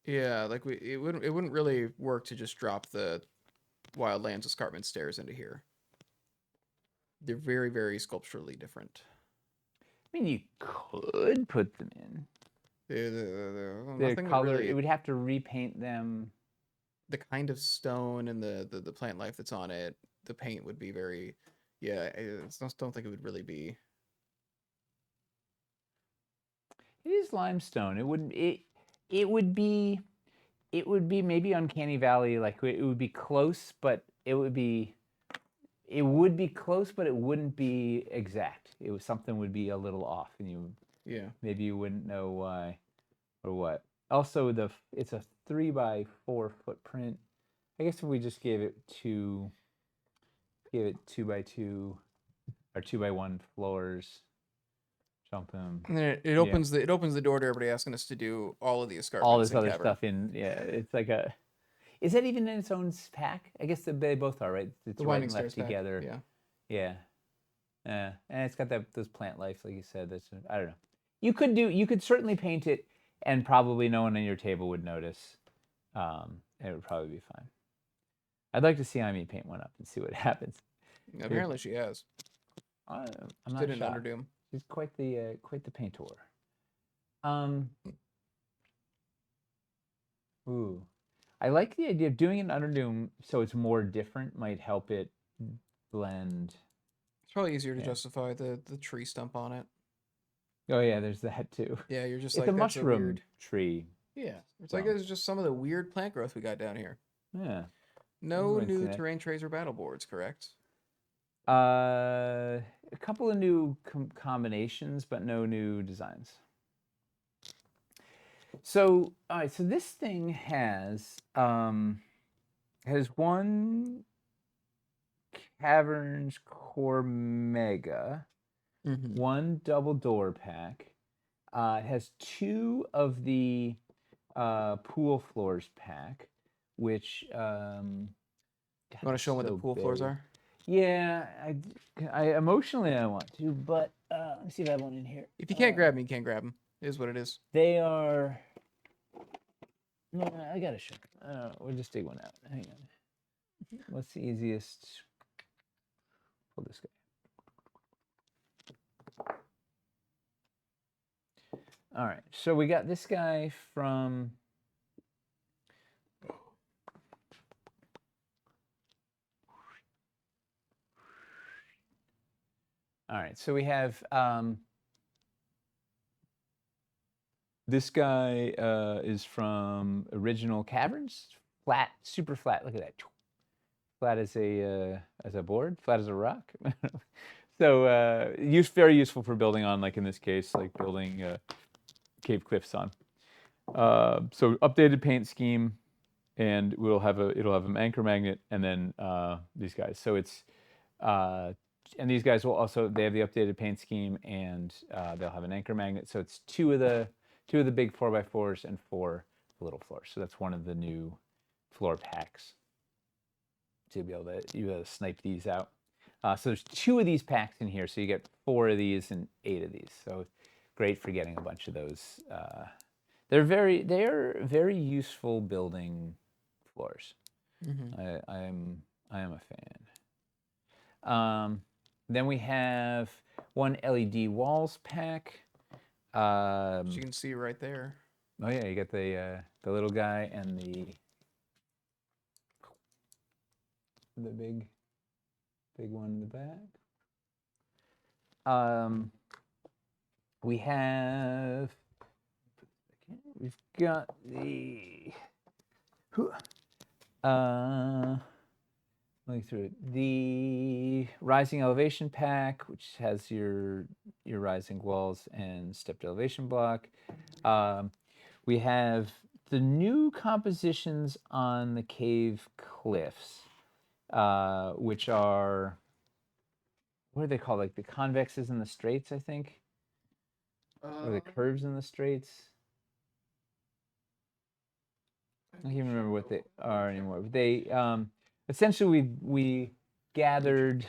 Yeah, like it wouldn't really work to just drop the Wildlands escarpment stairs into here. They're very, very sculpturally different. I mean, you could put them in. The The nothing color, really, it would have to repaint them. the kind of stone and the plant life that's on it, the paint would be very, yeah. I just don't think it would really be. It is limestone. It would be maybe Uncanny Valley. Like it would be close, but it would be close, but it wouldn't be exact. It was something would be a little off, and Yeah. maybe you wouldn't know why or what. Also, it's a 3x4 footprint. I guess if we just gave it 2x2 or 2x1 floors, something. And then it opens the door to everybody asking us to do all of the escarpments. All this in other Cavern. stuff in, yeah. It's like a. Is that even in its own pack? I guess they both are, right? It's The right winding and left stairs pack, together. yeah. Yeah. Yeah. And it's got those plant life, like you said. I don't know. You could certainly paint it, and probably no one on your table would notice. And it would probably be fine. I'd like to see Amy paint one up and see what happens. Apparently she has. I'm She not did it in shocked. Underdoom. She's quite the painter. Ooh, I like the idea of doing an Underdoom so it's more different. Might help it blend. It's probably easier to justify the tree stump on it. Oh yeah, there's that too. Yeah, you're just It's like a that's mushroom a weird tree. Yeah, it's like it's just some of the weird plant growth we got down here. Yeah. No I've new seen it. terrain trays or battle boards, correct? A couple of new combinations, but no new designs. So, all right. So this thing has one Caverns Core Mega, one double door pack. It has two of the pool floors pack, which You want to show them what the pool floors are? Yeah, I emotionally I want to, but let me see if I have one in here. If you can't grab them, you can't grab them. It is what it is. They are. No, I gotta show. We'll just dig one out. Hang on. What's the easiest? Pull this guy. All right, so we got this guy from. All right, so we have this guy is from original Caverns, flat, super flat. Look at that, flat as a board, flat as a rock. So very useful for building on, like in this case, like building cave cliffs on. So updated paint scheme, and it'll have an anchor magnet, and then these guys. So it's and these guys will also, they have the updated paint scheme, and they'll have an anchor magnet. So it's two of the big 4x4s and 4 little floors. So that's one of the new floor packs. So you'll be able to snipe these out. So there's 2 of these packs in here. So you get 4 of these and 8 of these. So great for getting a bunch of those. They are very useful building floors. I am a fan. Then we have one LED walls pack. As you can see right there. Oh yeah, you got the little guy and the big one in the back. We've got the looking through it, the rising elevation pack, which has your rising walls and stepped elevation block. We have the new compositions on the cave cliffs, which are, what are they called? Like the convexes and the straights, I think, or the curves and the straights. I can't even remember what they are anymore. But they essentially we gathered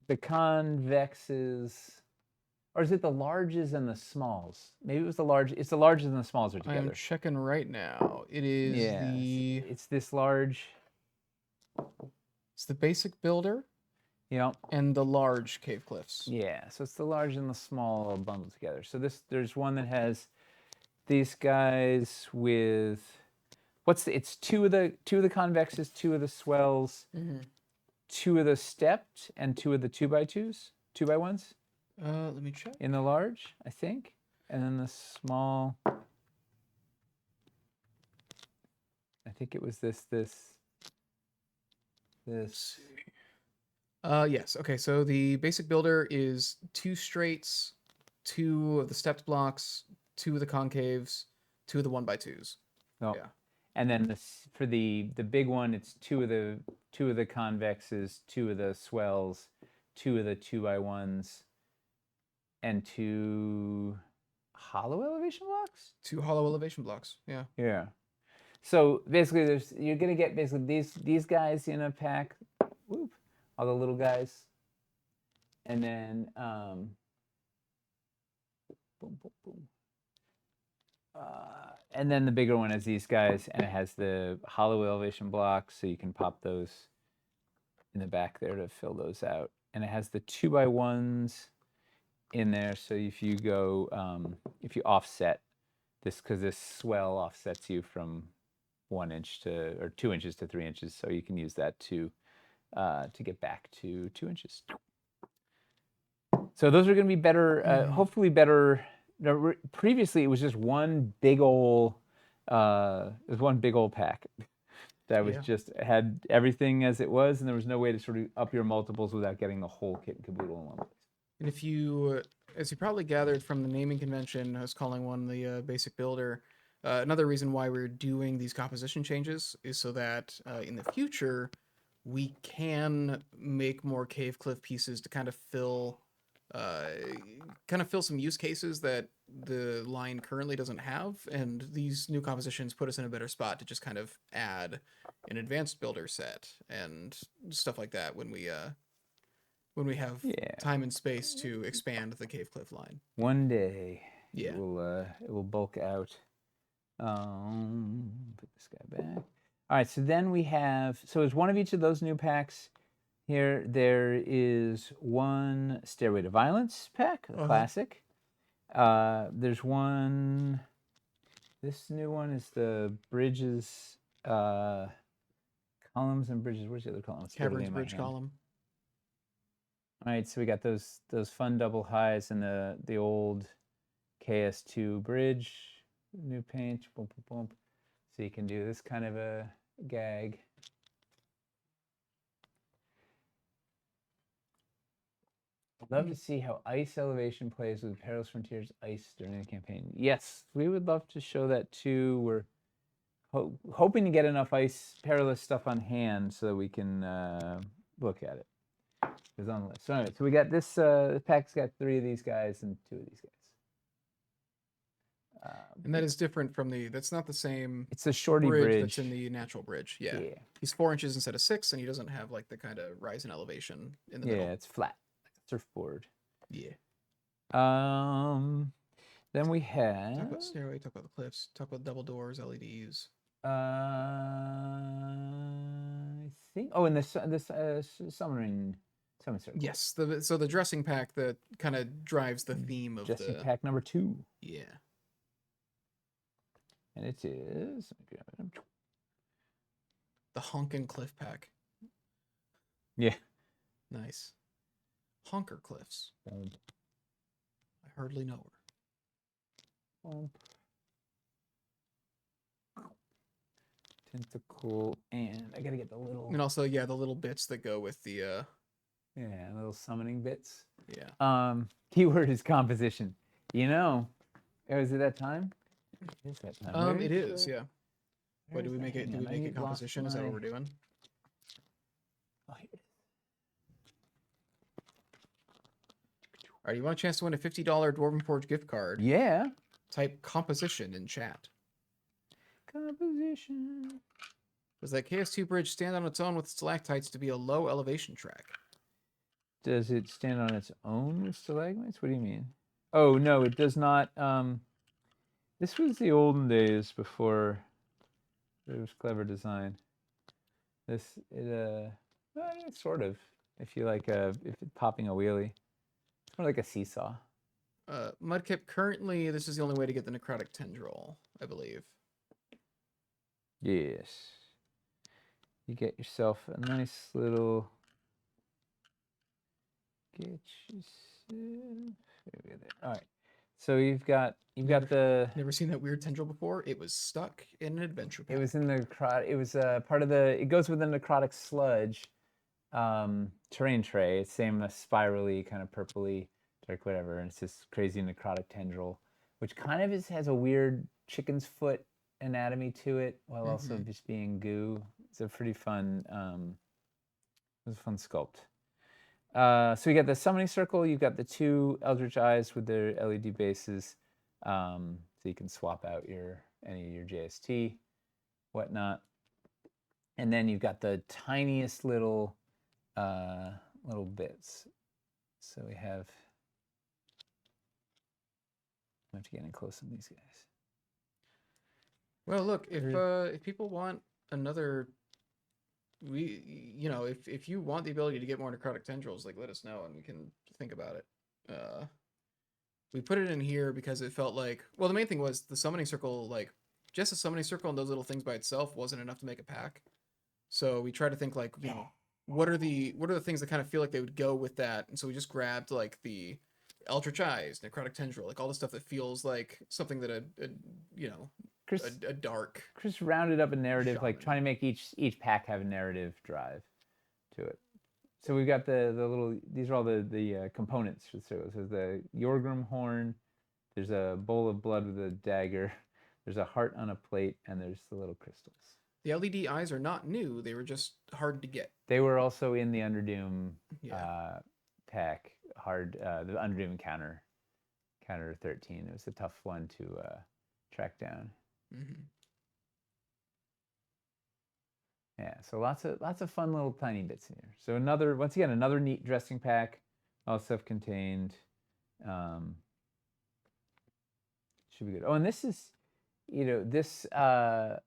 the convexes, or is it the larges and the smalls? Maybe it was the large. It's the larges and the smalls are I am together. checking right now. It is Yeah, it's this large. it's the basic builder You know, and the large cave cliffs. yeah. So it's the large and the small all bundled together. So there's one that has these guys with it's two of the convexes, two of the swells, two of the stepped, and two of the 2x2s, 2x1s. Let me check. In the large, I think, and then the small. I think it was this. Yes. Okay. So the basic builder is 2 straights, 2 of the stepped blocks, 2 of the concaves, 2 of the 1x2s. Oh. Yeah. And then for the big one, it's two of the convexes, 2 of the swells, 2 of the 2x1s, and 2 hollow elevation blocks. 2 hollow elevation blocks. Yeah. Yeah. So basically, you're gonna get basically these guys in a pack. Whoop, all the little guys, and then boom, boom, boom. And then the bigger one is these guys, and it has the hollow elevation blocks, so you can pop those in the back there to fill those out. And it has the 2x1s in there, so if you go, if you offset this, because this swell offsets you from 1 inch to, or 2 inches to 3 inches, so you can use that to get back to 2 inches. So those are going to be better, hopefully better. Previously, it was just one big old, pack that was just had everything as it was, and there was no way to sort of up your multiples without getting the whole kit and caboodle in one place. And if you, as you probably gathered from the naming convention, I was calling one the basic builder. Another reason why we're doing these composition changes is so that in the future we can make more cave cliff pieces to kind of fill some use cases that the line currently doesn't have, and these new compositions put us in a better spot to just kind of add an advanced builder set and stuff like that when we have time and space to expand the cave cliff line. One day, Yeah, it will bulk out. Put this guy back. All right, so then we have, so as one of each of those new packs here, there is one Stairway to Violence pack, a classic. There's one, this new one is the Bridges, columns and bridges. Where's the other column? Caverns bridge column. All right, so we got those fun double highs and the old KS2 bridge, new paint, boom, boom, boom. So you can do this kind of a gag. I'd love to see how ice elevation plays with Perilous Frontiers ice during the campaign. Yes, we would love to show that too. We're hoping to get enough ice perilous stuff on hand so that we can look at it. It's on the list. So anyway, so we got this pack's got 3 of these guys and 2 of these guys. And that is different from that's not the same. It's a shorty bridge that's in the natural bridge. Yeah. He's 4 inches instead of 6, and he doesn't have like the kind of rise in elevation in the middle. Yeah, it's flat, like a surfboard. Yeah. Then we have. Talk about stairway. Talk about the cliffs. Talk about double doors, LEDs. I think. Oh, and this summoning circle. Yes. So the dressing pack that kind of drives the theme of dressing pack number 2. Yeah. And it is the Honkin' Cliff pack. Yeah. Nice. Honker Cliffs. I hardly know her. Tentacle, and I gotta get the little. And also, the little bits that go with the. Yeah, little summoning bits. Yeah. Keyword is composition. Oh, is it that time? It is that time. It is, yeah. What do we make it? Do we make it composition? Is that what we're doing? Oh, here it is. All right, you want a chance to win a $50 Dwarven Forge gift card? Yeah. Type composition in chat. composition. Does that KS2 bridge stand on its own with stalactites to be a low elevation track? Does it stand on its own with stalagmites? What do you mean? Oh, no, it does not. This was the olden days before it was clever design. Sort of. If you like, if it's popping a wheelie, it's more like a seesaw. Mudkip, currently, this is the only way to get the necrotic tendril, I believe. Yes. You get yourself a nice little. Get yourself. All right. So you've got the. Never seen that weird tendril before. It was stuck in an adventure pack. It was in the necrotic. It was part of the. It goes with the necrotic sludge terrain tray. It's same spirally, kind of purpley, dark whatever, and it's this crazy necrotic tendril, which kind of has a weird chicken's foot anatomy to it, while also just being goo. It's a pretty fun. It was a fun sculpt. So you got the summoning circle. You've got the two eldritch eyes with their LED bases, so you can swap out any of your JST, whatnot. And then you've got the tiniest little bits. So we have. I have to get in close on these guys. Well, look, if people want another, if you want the ability to get more necrotic tendrils, like let us know and we can think about it. We put it in here because it felt like, well, the main thing was the summoning circle, like just a summoning circle and those little things by itself wasn't enough to make a pack. So we tried to think like, what are the things that kind of feel like they would go with that? And so we just grabbed like the Eldritch Eyes, Necrotic Tendril, like all the stuff that feels like something that a dark. Chris rounded up a narrative, shaman. like trying to make each pack have a narrative drive to it. So we've got the little. These are all the components. So there's the Yorgrim horn. There's a bowl of blood with a dagger. There's a heart on a plate, and there's the little crystals. The LED eyes are not new. They were just hard to get. They were also in the Underdoom pack. The Underdoom encounter 13. It was a tough one to track down. Mm-hmm. Yeah, so lots of fun little tiny bits in here. So another neat dressing pack, all self-contained. Should be good. Oh, and this is, the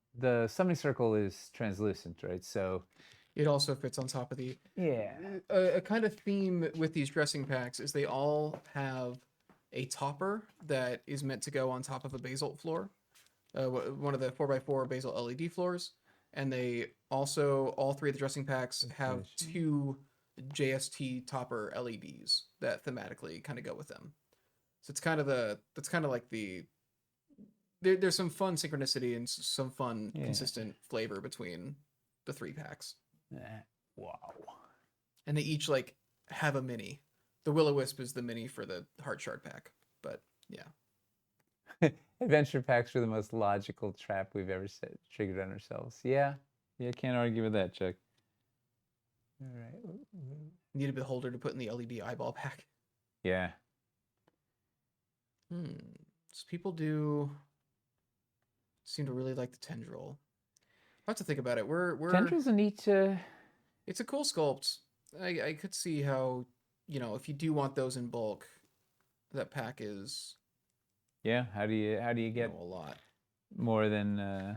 summoning circle is translucent, right? So it also fits on top of the. Yeah. A kind of theme with these dressing packs is they all have a topper that is meant to go on top of a basalt floor, one of the 4x4 basalt LED floors. And they also, all three of the dressing packs have two JST topper LEDs that thematically kind of go with them. So it's kind of like there's some fun synchronicity and some fun consistent flavor between the three packs. Wow. And they each like have a mini. The Will-O-Wisp is the mini for the Heart Shard pack, but yeah. Adventure packs are the most logical trap we've ever triggered on ourselves. Yeah, can't argue with that, Chuck. All right. Need a beholder to put in the LED eyeball pack. Yeah. So people seem to really like the tendril. I have to think about it. Tendril's a neat. It's a cool sculpt. I could see how, if you do want those in bulk, that pack is. Yeah, how do you get a lot more than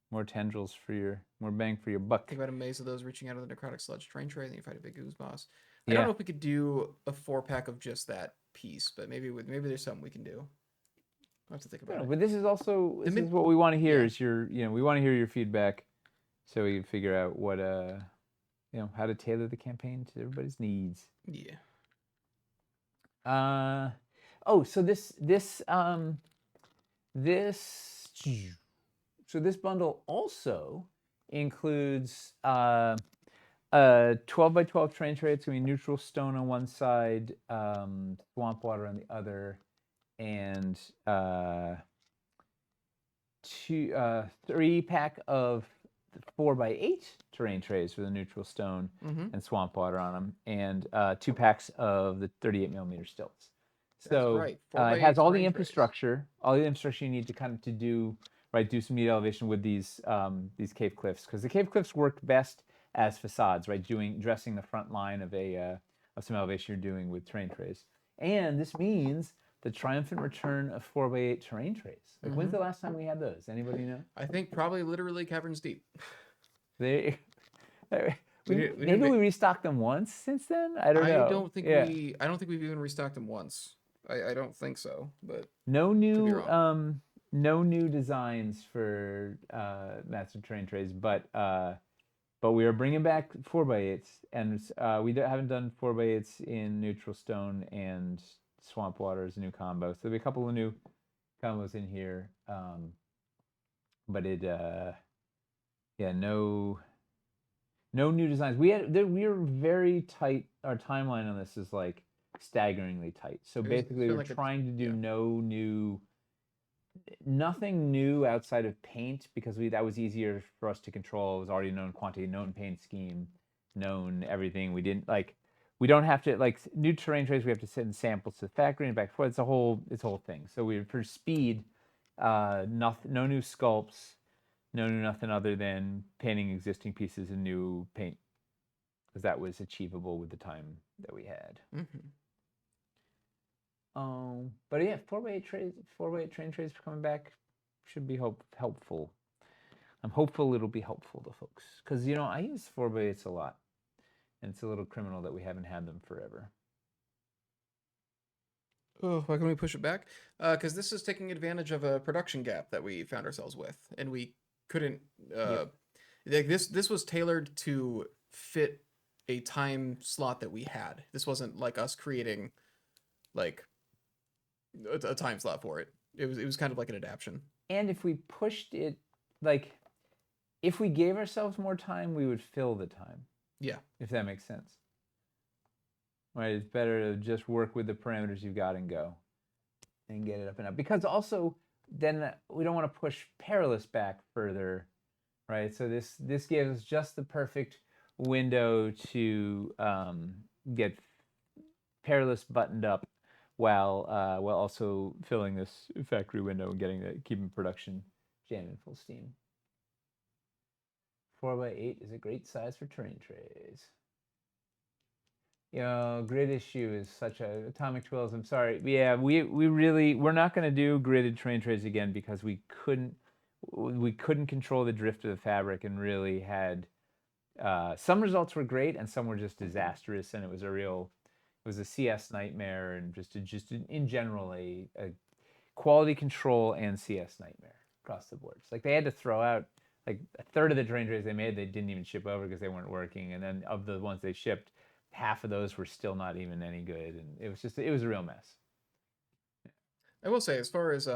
more tendrils more bang for your buck? Think about a maze of those reaching out of the necrotic sludge train tray, then you fight a big ooze boss. I don't know if we could do a 4-pack of just that piece, but maybe there's something we can do. I have to think about it. But this is also is what we want to hear is we want to hear your feedback, so we can figure out what how to tailor the campaign to everybody's needs. Yeah. So this bundle also includes a 12x12 train tray. It's going to be neutral stone on one side, swamp water on the other, and 3-pack of 4x8 terrain trays with a neutral stone and swamp water on them, and 2 packs of the 38mm stilts. So right. it has all the infrastructure, you need to kind of to do right? Do some neat elevation with these cave cliffs, because the cave cliffs work best as facades, right? Dressing the front line of of some elevation you're doing with terrain trays. And this means the triumphant return of 4x8 terrain trays. Like, when's the last time we had those? Anybody know? I think probably literally Caverns deep. They, We maybe we restocked them once since then. I don't know. I don't think we've even restocked them once. I don't think so, but No could be new wrong. no new designs for master terrain trays, but we are bringing back 4x8s, and we haven't done 4x8s in neutral stone and swamp water as a new combo. So there'll be a couple of new combos in here, but no new designs. We are very tight. Our timeline on this is like staggeringly tight. So It's basically, been we're like trying to do yeah. nothing new outside of paint, because that was easier for us to control. It was already known quantity, known paint scheme, known everything. We don't have to, like, new terrain trays. We have to send samples to the factory and back and forth. It's a whole thing. So for speed, no new sculpts, no new nothing other than painting existing pieces in new paint, because that was achievable with the time that we had. But yeah, 4x8 train trays coming back should be helpful. I'm hopeful it'll be helpful to folks, because I use 4x8s a lot, and it's a little criminal that we haven't had them forever. Oh, why can we push it back? Because this is taking advantage of a production gap that we found ourselves with, and we couldn't. Like this was tailored to fit a time slot that we had. This wasn't like us creating like a time slot for it. It was kind of like an adaptation. And if we pushed it, like, if we gave ourselves more time, we would fill the time. Yeah. If that makes sense. Right, it's better to just work with the parameters you've got and go and get it up and up. Because also, then we don't want to push Perilous back further, right? So this gives us just the perfect window to get Perilous buttoned up while also filling this factory window and keeping production jamming full steam. 4x8 is a great size for terrain trays. Grid issue is such a Atomic Twills. I'm sorry. Yeah, we're not going to do gridded terrain trays again, because we couldn't control the drift of the fabric, and really had some results were great and some were just disastrous, and it was a CS nightmare, and just in general a quality control and CS nightmare across the board. It's like they had to throw out like a third of the terrain trays they made. They didn't even ship over because they weren't working, and then of the ones they shipped, half of those were still not even any good, and it was a real mess. I will say, as far as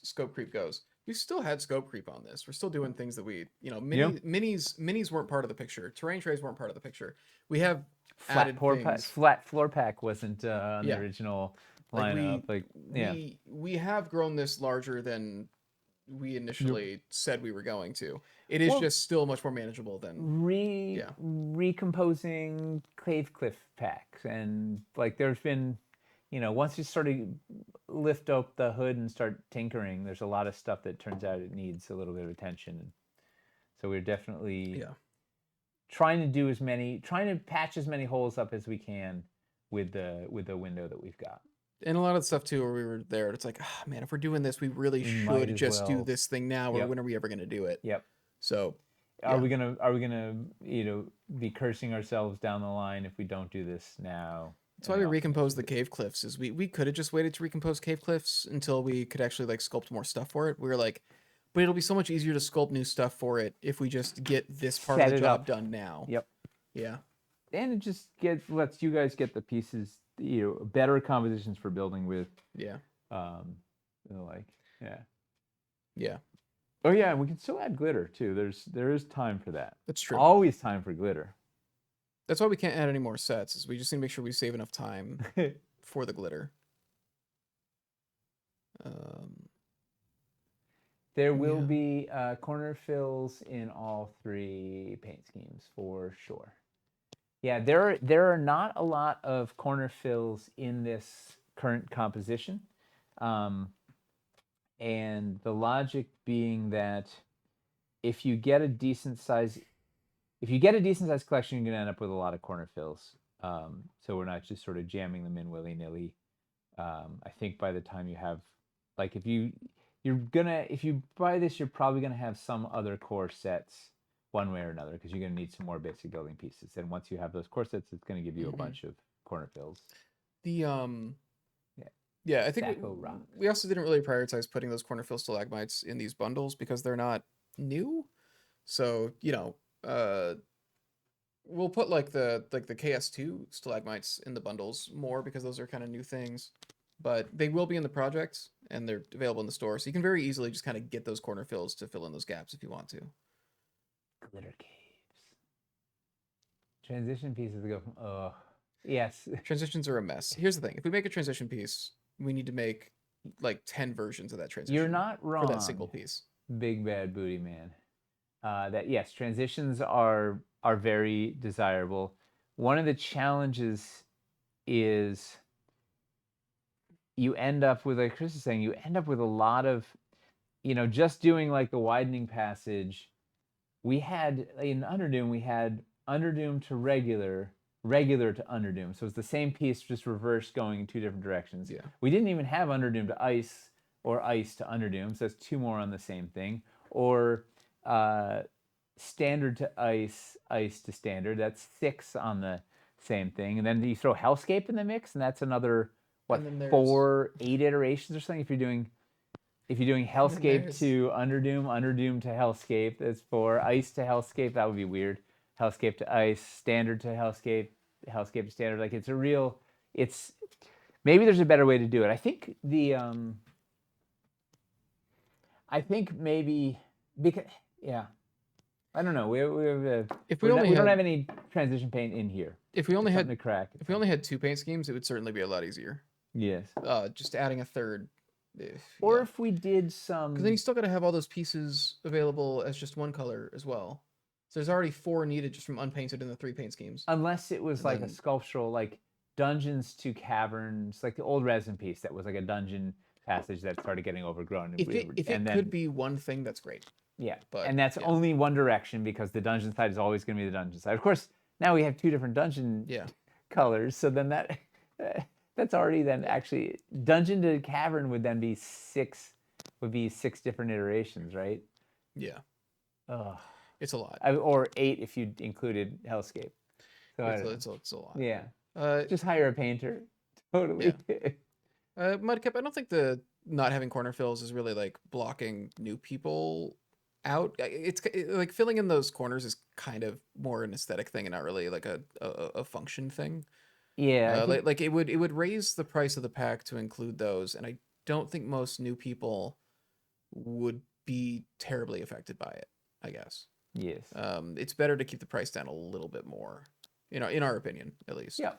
scope creep goes, we still had scope creep on this. We're still doing things that minis weren't part of the picture. Terrain trays weren't part of the picture. We have added things. Flat floor pack wasn't on the original lineup. We have grown this larger than we initially said we were going to. It is just still much more manageable than recomposing cave cliff packs, and like there's been, once you sort of lift up the hood and start tinkering, there's a lot of stuff that turns out it needs a little bit of attention. So we're definitely trying to patch as many holes up as we can with the window that we've got. And a lot of stuff too, where we were there, it's like, oh, man, if we're doing this, we really should just do this thing now, or when are we ever going to do it? Yep. So, are we gonna be cursing ourselves down the line if we don't do this now? That's why we recomposed the cave cliffs. Is we could have just waited to recompose cave cliffs until we could actually like sculpt more stuff for it. We were like, but it'll be so much easier to sculpt new stuff for it if we just get this part of the job done now. Yep. Yeah. And it just lets you guys get the pieces, better compositions for building with. Yeah. Yeah. Oh yeah, and we can still add glitter too. There is time for that. That's true. Always time for glitter. That's why we can't add any more sets. Is we just need to make sure we save enough time for the glitter. There will be corner fills in all 3 paint schemes for sure. Yeah, there are not a lot of corner fills in this current composition. And the logic being that if you get a decent size collection, you're going to end up with a lot of corner fills. So we're not just sort of jamming them in willy-nilly. I think by the time you have, like, if you buy this, you're probably gonna have some other core sets one way or another, because you're gonna need some more basic building pieces. And once you have those core sets, it's gonna give you a bunch of corner fills. The Yeah. Yeah, I think Sacco rocks. we also didn't really prioritize putting those corner fill stalagmites in these bundles because they're not new. So, we'll put like the KS2 stalagmites in the bundles more because those are kind of new things. But they will be in the project and they're available in the store. So you can very easily just kind of get those corner fills to fill in those gaps if you want to. Glitter caves. Transition pieces go from yes. Transitions are a mess. Here's the thing. If we make a transition piece, we need to make like 10 versions of that transition. You're not wrong. For that single piece. Big bad booty man. That yes, transitions are very desirable. One of the challenges is you end up with, like Chris is saying, you end up with a lot of, just doing like the widening passage. We had in Underdoom, we had Underdoom to regular to Underdoom. So it's the same piece, just reversed, going in two different directions. Yeah. We didn't even have Underdoom to Ice or Ice to Underdoom. So that's two more on the same thing. Or standard to Ice, Ice to standard. That's 6 on the same thing. And then you throw Hellscape in the mix, and that's another 4, 8 iterations or something. If you're doing Hellscape to Underdoom, Underdoom to Hellscape, that's 4. Ice to Hellscape, that would be weird. Hellscape to Ice, standard to Hellscape, Hellscape to standard. Like, it's maybe there's a better way to do it. I think maybe because I don't know. We don't have any transition paint in here. If we only had to crack. If we only had 2 paint schemes, it would certainly be a lot easier. Yes. Just adding a third. Or if we did some. Because then you still got to have all those pieces available as just one color as well. So there's already 4 needed just from unpainted in the 3 paint schemes. Unless it was a sculptural, like Dungeons to Caverns, like the old resin piece that was like a dungeon passage that started getting overgrown. If it could be one thing, that's great. Yeah, and that's only one direction, because the dungeon side is always going to be the dungeon side. Of course, now we have 2 different dungeon colors, so then that's already then actually dungeon to cavern would then be 6 different iterations, right? Yeah. Ugh. It's a lot. Or 8 if you included Hellscape. So it's a lot. Yeah. Just hire a painter. Totally. Yeah. Mudkip, I don't think the not having corner fills is really like blocking new people out. It's like filling in those corners is kind of more an aesthetic thing and not really like a function thing. Yeah. Like it would raise the price of the pack to include those, and I don't think most new people would be terribly affected by it, I guess. Yes. It's better to keep the price down a little bit more, in our opinion, at least. Yeah.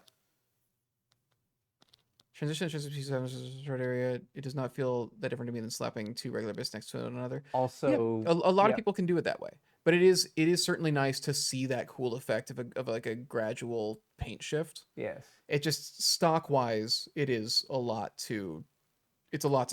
Transition piece of short area. It does not feel that different to me than slapping 2 regular bits next to another. Also, a lot of people can do it that way, but it is certainly nice to see that cool effect of like a gradual paint shift. Yes. It just stock wise, it's a lot to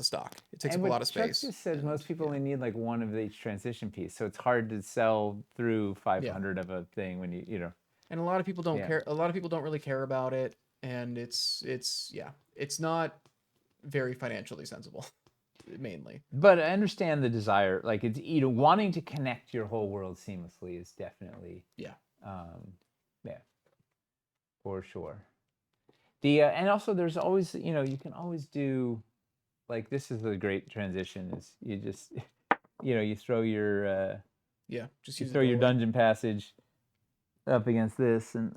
stock. It takes up a lot of space. Chuck just said most people only need like 1 of each transition piece, so it's hard to sell through 500 of a thing when you know. And a lot of people don't care. A lot of people don't really care about it, and it's not very financially sensible, mainly. But I understand the desire, like it's wanting to connect your whole world seamlessly is definitely for sure. And also there's always you can always do. Like, this is a great transition. Is you just, you throw your your dungeon passage up against this, and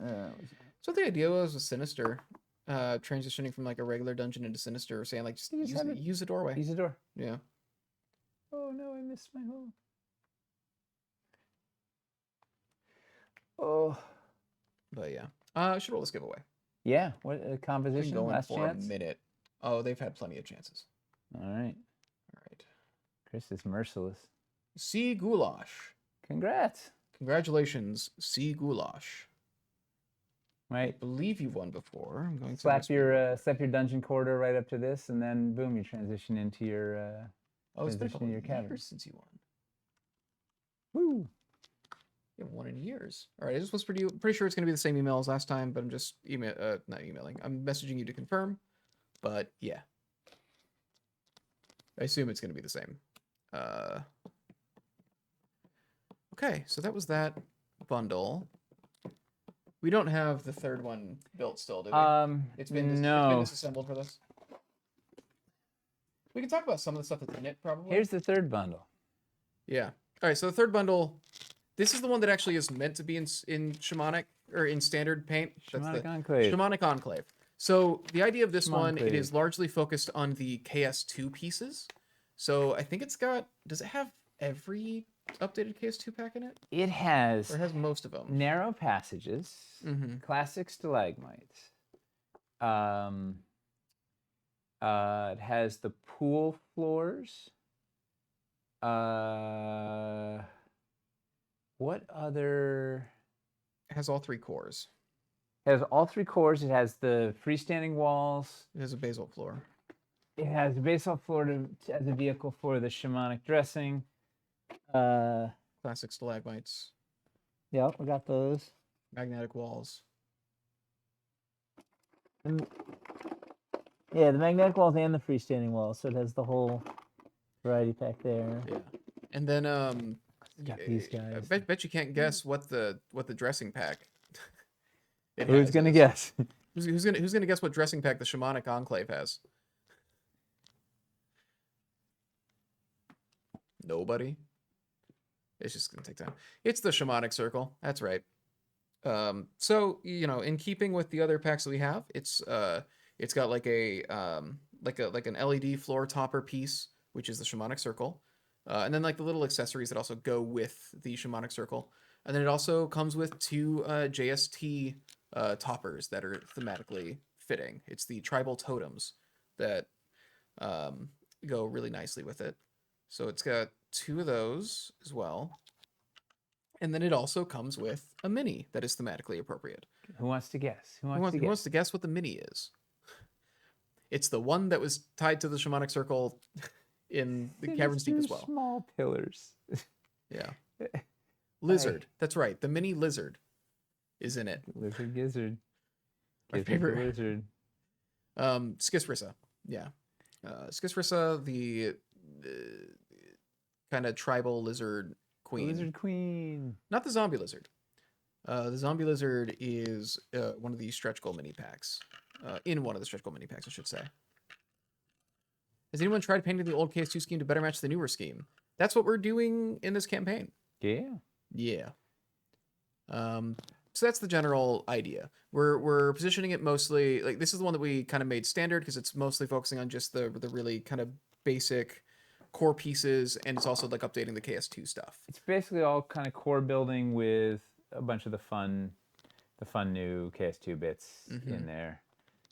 so the idea was Sinister, transitioning from like a regular dungeon into Sinister, saying like just use a doorway. Use a door. Yeah. Oh no, I missed my hole. Oh. But yeah, should roll this giveaway. Yeah. What composition? Last chance. A minute. Oh, they've had plenty of chances. All right. Chris is merciless. C. Goulash. Congrats. Congratulations, C. Goulash. Right. I believe you've won before. I'm going to slap your dungeon corridor right up to this, and then boom, you transition into your Oh, it's been a couple transitioning your of Caverns. years since you won. Woo! You haven't won in years. All right, I just whispered to you. Pretty sure it's going to be the same email as last time, but I'm just not emailing. I'm messaging you to confirm. But yeah, I assume it's going to be the same. Okay, so that was that bundle. We don't have the third one built still, do we? It's been disassembled for this. We can talk about some of the stuff that's in it, probably. Here's the third bundle. Yeah. All right, so the third bundle, this is the one that actually is meant to be in shamanic or in standard paint. Shamanic Enclave. Shamanic Enclave. So the idea of this one, Shamanclave. it is largely focused on the KS2 pieces. So I think it's got, does it have every updated KS2 pack in it? It has, Or it has most of them? narrow passages, classic stalagmites. It has the pool floors. What other? It has all three cores. It has all three cores. It has the freestanding walls. It has a basalt floor. It has the basalt floor as a vehicle for the shamanic dressing. Classic stalagmites. Yep, we got those. Magnetic walls. Yeah, the magnetic walls and the freestanding walls. So it has the whole variety pack there. Yeah. And then Got these guys. I bet you can't guess what the dressing pack. Who's gonna guess? Who's gonna guess what dressing pack the Shamanic Enclave has? Nobody. It's just gonna take time. It's the Shamanic Circle. That's right. So in keeping with the other packs that we have, it's got like an LED floor topper piece, which is the Shamanic Circle, and then like the little accessories that also go with the Shamanic Circle, and then it also comes with two JST toppers that are thematically fitting. It's the tribal totems that go really nicely with it. So it's got two of those as well. And then it also comes with a mini that is thematically appropriate. Who wants to guess? Who wants to guess what the mini is? It's the one that was tied to the Shamanic Circle in the Caverns Deep as well. Small pillars. Yeah. Lizard. That's right. The mini lizard is in it. Lizard gizzard. My favorite lizard. Skisrissa. Yeah. Skisrissa, the kind of tribal lizard queen. Lizard queen. Not the zombie lizard. The zombie lizard is one of the stretch goal mini packs. In one of the stretch goal mini packs, I should say. Has anyone tried painting the old KS2 scheme to better match the newer scheme? That's what we're doing in this campaign. Yeah. Yeah. So that's the general idea. We're positioning it mostly like this is the one that we kind of made standard because it's mostly focusing on just the really kind of basic core pieces, and it's also like updating the KS2 stuff. It's basically all kind of core building with a bunch of the fun new KS2 bits in there.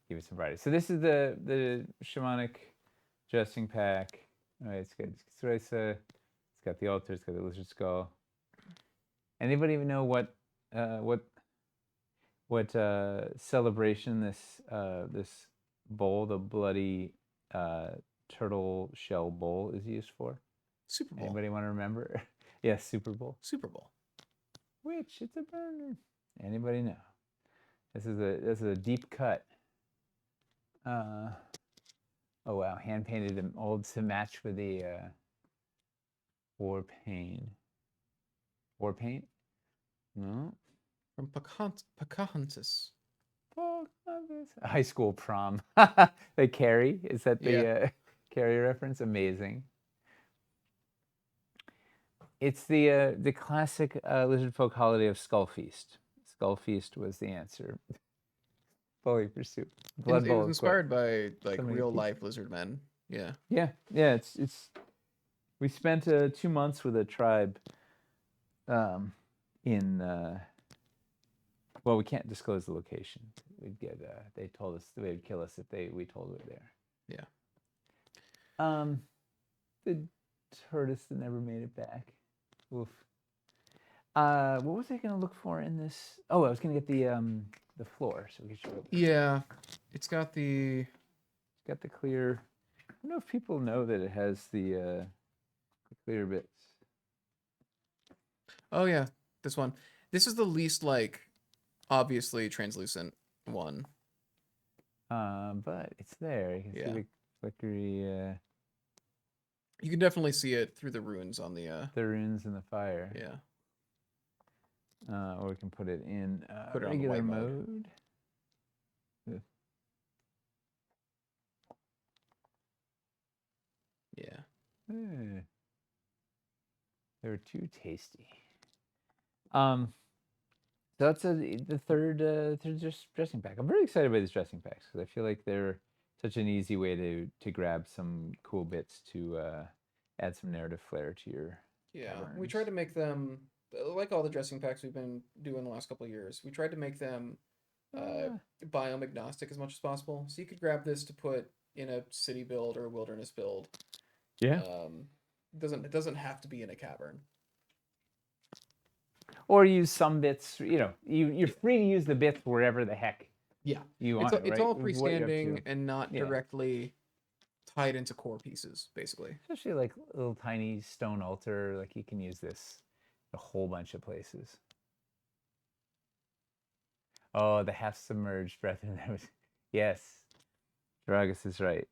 Give it some variety. So this is the shamanic dressing pack. All right, it's got Skisrissa, it's got the altar, it's got the lizard skull. Anybody even know what celebration this bowl, the bloody turtle shell bowl, is used for? Super Bowl. Anybody want to remember? Yes, Super Bowl. Super Bowl. Which it's a burner. Anybody know? This is a deep cut. Oh wow, hand painted and old to match with the war paint. War paint? No. From Pocahontas. High school prom. The Carrie? Is that the Carrie reference? Amazing. It's the classic lizard folk holiday of Skull Feast. Skull Feast was the answer. Bowling Pursuit. Blood Bowl. It was inspired by like real life lizard men. Yeah. Yeah. Yeah. It's. We spent 2 months with a tribe. Well, we can't disclose the location. We'd get. They told us they would kill us if we told we were there. Yeah. The tortoise that never made it back. Oof. What was I gonna look for in this? Oh, I was gonna get the floor so we could show it. Yeah. It's got the. It's got the clear don't know if people know that it has the clear bits. Oh yeah, this one. This is the least like obviously translucent one. But it's there. You can Yeah. see the flickery, You can definitely see it through the runes on the the runes in the fire. yeah. Or we can put it in Put it on the regular white mode. mode. Yeah. They were too tasty. So that's the third dressing pack. I'm very excited by these dressing packs because I feel like they're such an easy way to grab some cool bits to add some narrative flair to your Yeah. Caverns. We tried to make them like all the dressing packs we've been doing the last couple of years. We tried to make them biome agnostic as much as possible. So you could grab this to put in a city build or a wilderness build. Yeah. It doesn't have to be in a cavern. Or use some bits. You're free to use the bits wherever the heck Yeah. you want. It's right? all With what you're up freestanding to. and not Yeah. directly tied into core pieces, basically. Especially like a little tiny stone altar. Like you can use this a whole bunch of places. Oh, the half submerged brethren. Yes. Dragus is right.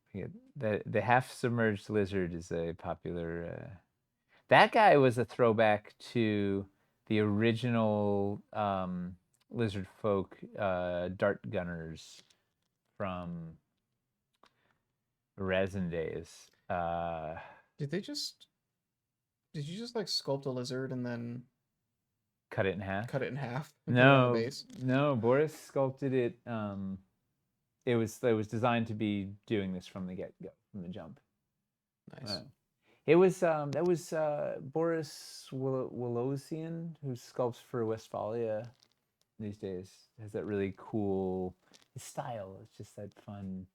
The half submerged lizard is a popular. That guy was a throwback to the original lizard folk dart gunners from resin days. Did you just like sculpt a lizard and then Cut it in half. cut it in half and put it on the No, base? no. Boris sculpted it. It was designed to be doing this from the get go, from the jump. Nice. It was that was Boris Wolosian, who sculpts for Westphalia these days. Has that really cool style. It's just that fun,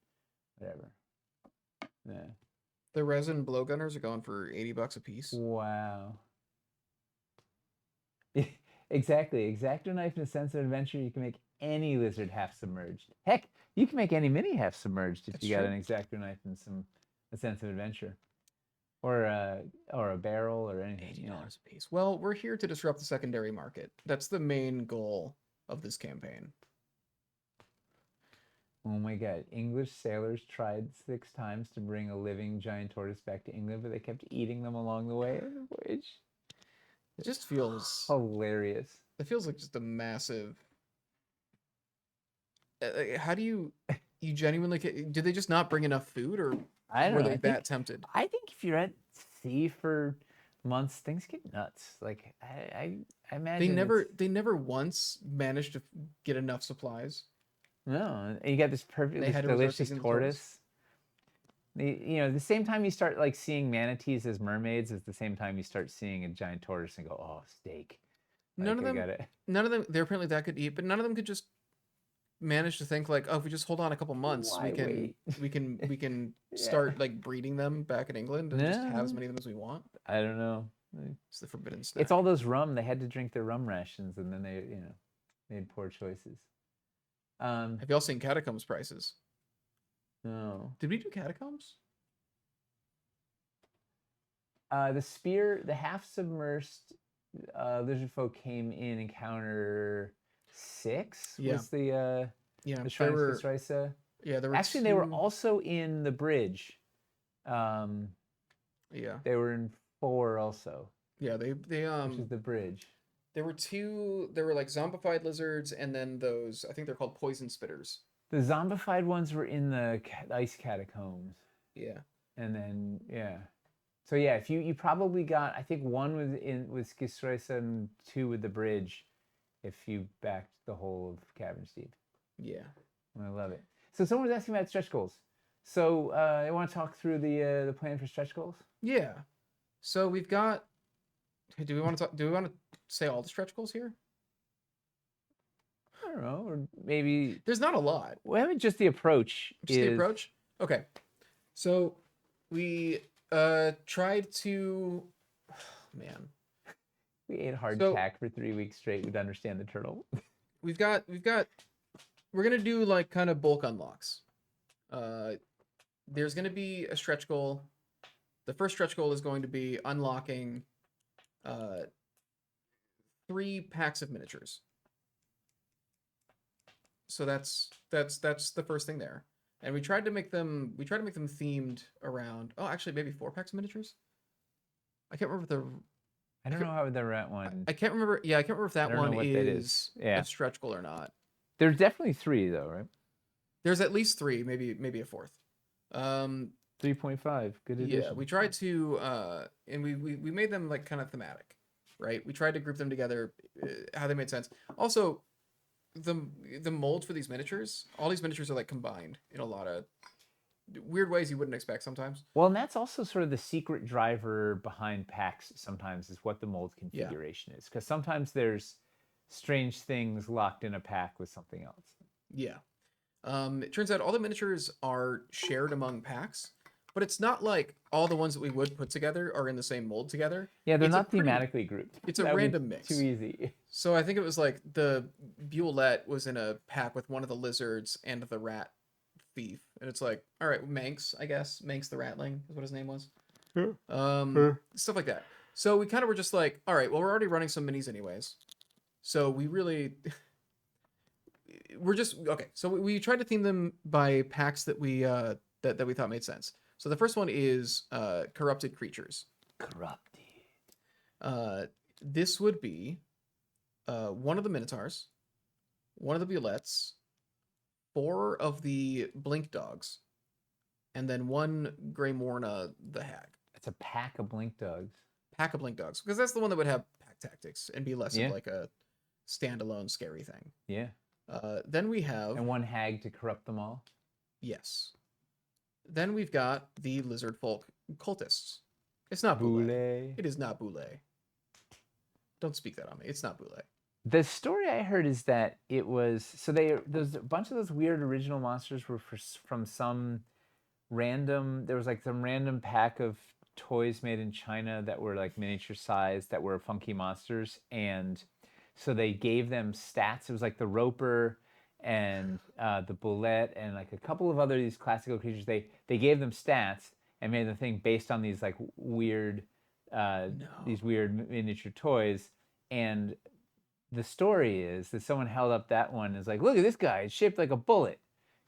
whatever. Yeah. The resin blowgunners are going for $80 a piece. Wow. Exactly. Exacto knife and a sense of adventure. You can make any lizard half submerged. Heck, you can make any mini half submerged if That's you got true. an exacto knife and a sense of adventure, or a barrel or anything. $80 a piece. Well, we're here to disrupt the secondary market. That's the main goal of this campaign. Oh my God! English sailors tried 6 times to bring a living giant tortoise back to England, but they kept eating them along the way on the voyage. It just feels hilarious. It feels like just a massive. How do you genuinely do they just not bring enough food, or I don't were know. they that tempted? I think if you're at sea for months, things get nuts. Like I imagine They never once managed to get enough supplies. No, and you got this They had to resort to delicious eating the tortoise. The same time you start like seeing manatees as mermaids is the same time you start seeing a giant tortoise and go, oh, steak. Like, None of them. They're apparently that could eat, but none of them could just manage to think like, oh, if we just hold on a couple months, Why wait? we can Yeah. start like breeding them back in England and just have as many of them as we want. I don't know. It's the forbidden snack. It's all those rum. They had to drink their rum rations, and then they made poor choices. Have y'all seen Catacombs prices? No. Did we do Catacombs? The half submersed lizard folk came in encounter 6. Yeah. Was the Yeah, Shrine of Skisraisa. Yeah, there were Actually, they were also in the bridge. Yeah. They were in 4 also. Yeah, they which is the bridge. There were 2. There were like zombified lizards, and then those. I think they're called poison spitters. The zombified ones were in the ice catacombs. Yeah. And then so yeah, if you probably got, I think 1 was with Skisraisa and 2 with the bridge, if you backed the whole of Caverns Deep. Yeah. I love it. So someone was asking about stretch goals. So I want to talk through the plan for stretch goals. Yeah. So we've got. Do we want to say all the stretch goals here? I don't know, or maybe there's not a lot. Well, I mean, just the approach. The approach. Okay. So we tried to. Oh, man. We ate hardtack for 3 weeks straight. We'd understand the turtle. We're gonna do like kind of bulk unlocks. there's going to be a stretch goal. The first stretch goal is going to be unlocking 3 packs of miniatures. So that's the first thing there. And we tried to make them themed around, oh, actually maybe 4 packs of miniatures. I can't remember I don't know how the rat one. I can't remember. Yeah, I can't remember if that don't know one what that is. is Yeah. a stretch goal or not. There's definitely 3 though, right? There's at least 3, maybe a 4th. 3.5. Good addition. Yeah, we tried to and we made them like kind of thematic, right? We tried to group them together, how they made sense. Also, the molds for these miniatures, all these miniatures are like combined in a lot of weird ways you wouldn't expect sometimes. Well, and that's also sort of the secret driver behind packs sometimes is what the mold configuration is. Because sometimes there's strange things locked in a pack with something else. Yeah. It turns out all the miniatures are shared among packs, but it's not like all the ones that we would put together are in the same mold together. Yeah, they're It's not thematically grouped. It's a random mix. Too easy. So I think it was like the Bulette was in a pack with one of the lizards and the rat thief, and it's like, all right, Manx, I guess. Manx the Ratling is what his name was. Stuff like that. So we kind of were just like, all right, well, we're already running some minis anyways. So we really... we're just... Okay, so we tried to theme them by packs that we that we thought made sense. So the first one is Corrupted Creatures. Corrupted. This would be one of the Minotaurs, one of the Bulettes, 4 of the Blink Dogs, and then 1 Grey Morna the Hag. It's a pack of Blink Dogs. Pack of Blink Dogs, because that's the one that would have pack tactics and be less of like a standalone scary thing. Yeah. Then we have... And 1 hag to corrupt them all. Yes. Then we've got the Lizard Folk Cultists. It's not Boule. It is not Boule. Don't speak that on me. It's not Boule. The story I heard is that it was... So there's a bunch of those weird original monsters were from some random... There was like some random pack of toys made in China that were like miniature sized that were funky monsters. And so they gave them stats. It was like the Roper and the Bulette and like a couple of other these classical creatures. They gave them stats and made the thing based on these like weird these weird miniature toys. And the story is that someone held up that one and is like, look at this guy, it's shaped like a bullet,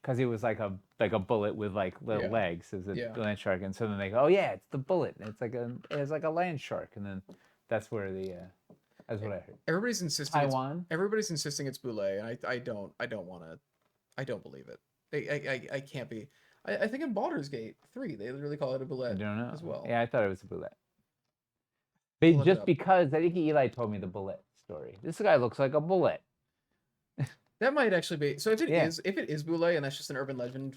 because it was like a bullet with like little legs as a land shark. And so then they go, oh yeah, it's the bullet, and it's like a land shark. And then that's where that's what I heard. Everybody's insisting Taiwan. Everybody's insisting it's Boule, and I don't believe it. I can't be. I think in Baldur's Gate 3 they literally call it a Boule. I don't know as well. Yeah, I thought it was a bullet. But just because I think Eli told me the bullet story. This guy looks like a bullet. That might actually be. So if it is Boule and that's just an urban legend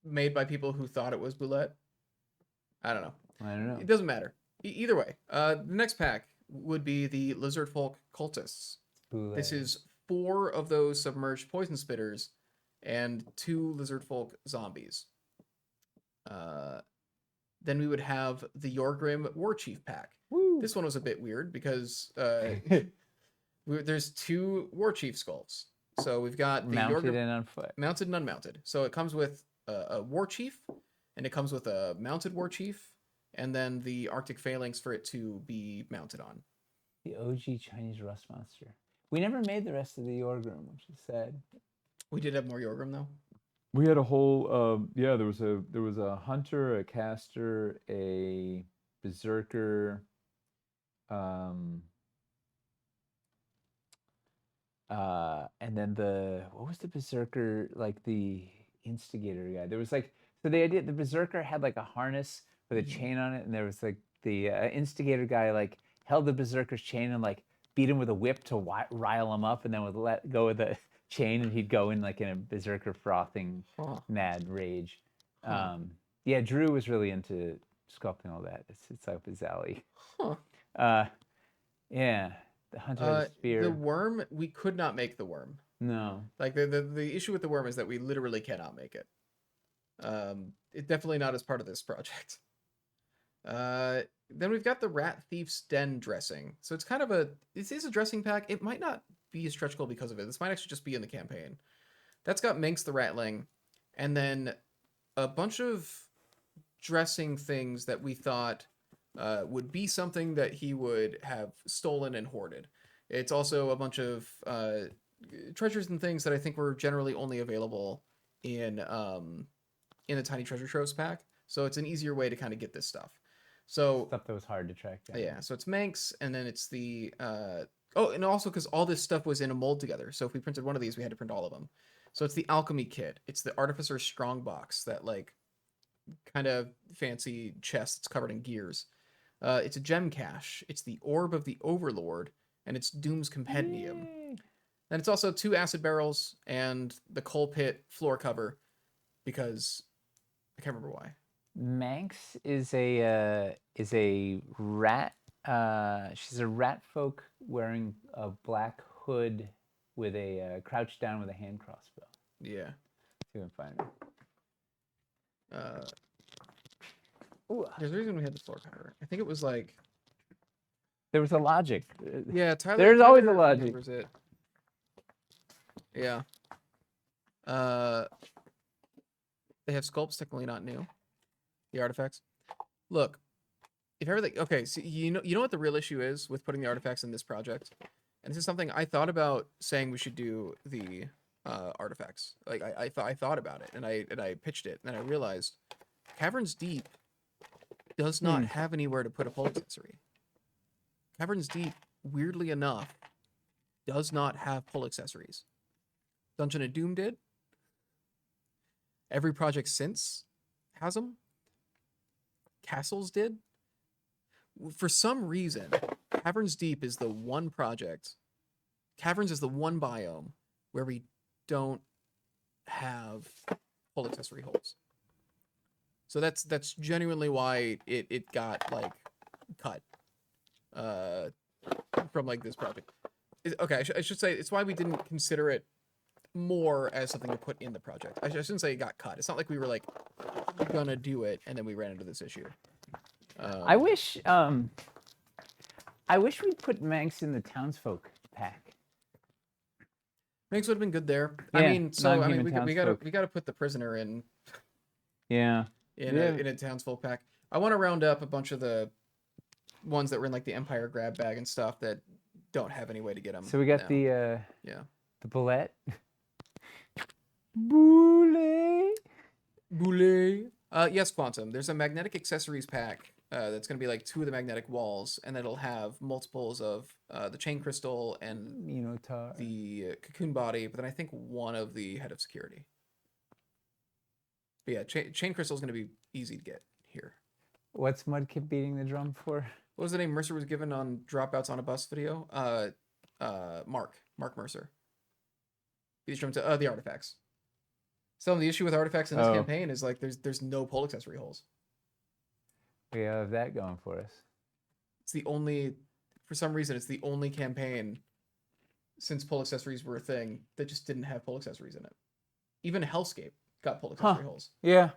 made by people who thought it was Boulette, I don't know. It doesn't matter. Either way, the next pack would be the Lizard Folk Cultists. Boule. This is 4 of those submerged poison spitters and 2 Lizard Folk zombies. Then we would have the Yorgrim War Chief pack. Woo. This one was a bit weird because there's 2 War Chief skulls. So we've got the mounted and on foot. Mounted and unmounted. So it comes with a War Chief, and it comes with a mounted War Chief, and then the Arctic Phalanx for it to be mounted on. The OG Chinese rust monster. We never made the rest of the Yorgrim, which is sad. We did have more Yorgrim though. We had a whole there was a hunter, a caster, a berserker, and then what was the berserker, like the instigator guy? There was like, so the berserker had like a harness with a chain on it, and there was like the instigator guy like held the berserker's chain and like beat him with a whip to rile him up, and then would let go of the chain, and he'd go in like in a berserker frothing mad rage. Yeah, Drew was really into sculpting all that. It's up his alley. Yeah, the hunter had a spear. The worm, we could not make the worm. No. Like the issue with the worm is that we literally cannot make it. It's definitely not as part of this project. Then we've got the Rat Thief's Den dressing. So it's kind of this is a dressing pack. It might not be a stretch goal because of it. This might actually just be in the campaign. That's got Minx the Ratling, and then a bunch of dressing things that we thought would be something that he would have stolen and hoarded. It's also a bunch of treasures and things that I think were generally only available in the Tiny Treasure Troves pack. So it's an easier way to kind of get this stuff. So Stuff that was hard to track down. yeah, so it's Manx, and then it's the oh, and also because all this stuff was in a mold together. So if we printed one of these, we had to print all of them. So it's the alchemy kit. It's the Artificer's Strongbox, that like kind of fancy chest that's covered in gears. It's a gem cache. It's the Orb of the Overlord, and it's Doom's Compendium. Yay. And it's also 2 acid barrels and the coal pit floor cover, because I can't remember why. Manx is a rat. She's a rat folk wearing a black hood with a crouched down with a hand crossbow. Yeah. See if I can find her. There's a reason we had the floor cover. I think it was like, There was a logic. yeah, Tyler. There's always a Tyler logic. remembers it. Yeah. They have sculpts, technically not new. The artifacts. Look, if everything, okay, so you know what the real issue is with putting the artifacts in this project, and this is something I thought about saying we should do the artifacts. Like I thought about it, and I pitched it, and then I realized Caverns Deep does not have anywhere to put a pole accessory. Caverns Deep, weirdly enough, does not have pull accessories. Dungeon of Doom did. Every project since has them. Castles did. For some reason, Caverns Deep is the one project. Caverns is the one biome where we don't have pull accessory holes. So that's genuinely why it got like cut from like this project. Okay, I should say it's why we didn't consider it more as something to put in the project. I shouldn't say it got cut. It's not like we were like gonna do it and then we ran into this issue. I wish we'd put Manx in the townsfolk pack. Manx would have been good there. Yeah, I mean, so I mean, non-human we townsfolk. gotta put the prisoner in Yeah. in a townsfolk pack. I want to round up a bunch of the ones that were in like the Empire grab bag and stuff that don't have any way to get them. So we got now. the the bullet. Boule. Boule. Yes, Quantum. There's a magnetic accessories pack that's going to be like 2 of the magnetic walls, and it'll have multiples of the chain crystal and Minotaur. the cocoon body, but then I think 1 of the head of security. But yeah, chain crystal is going to be easy to get here. What's Mudkip beating the drum for? What was the name Mercer was given on Dropouts on a Bus video? Mark Mercer. Beat the drum to the artifacts. So the issue with artifacts in this campaign is like there's no pull accessory holes. We have that going for us. It's the only, for some reason, it's the only campaign since pull accessories were a thing that just didn't have pull accessories in it. Even Hellscape got pull accessory holes. Yeah.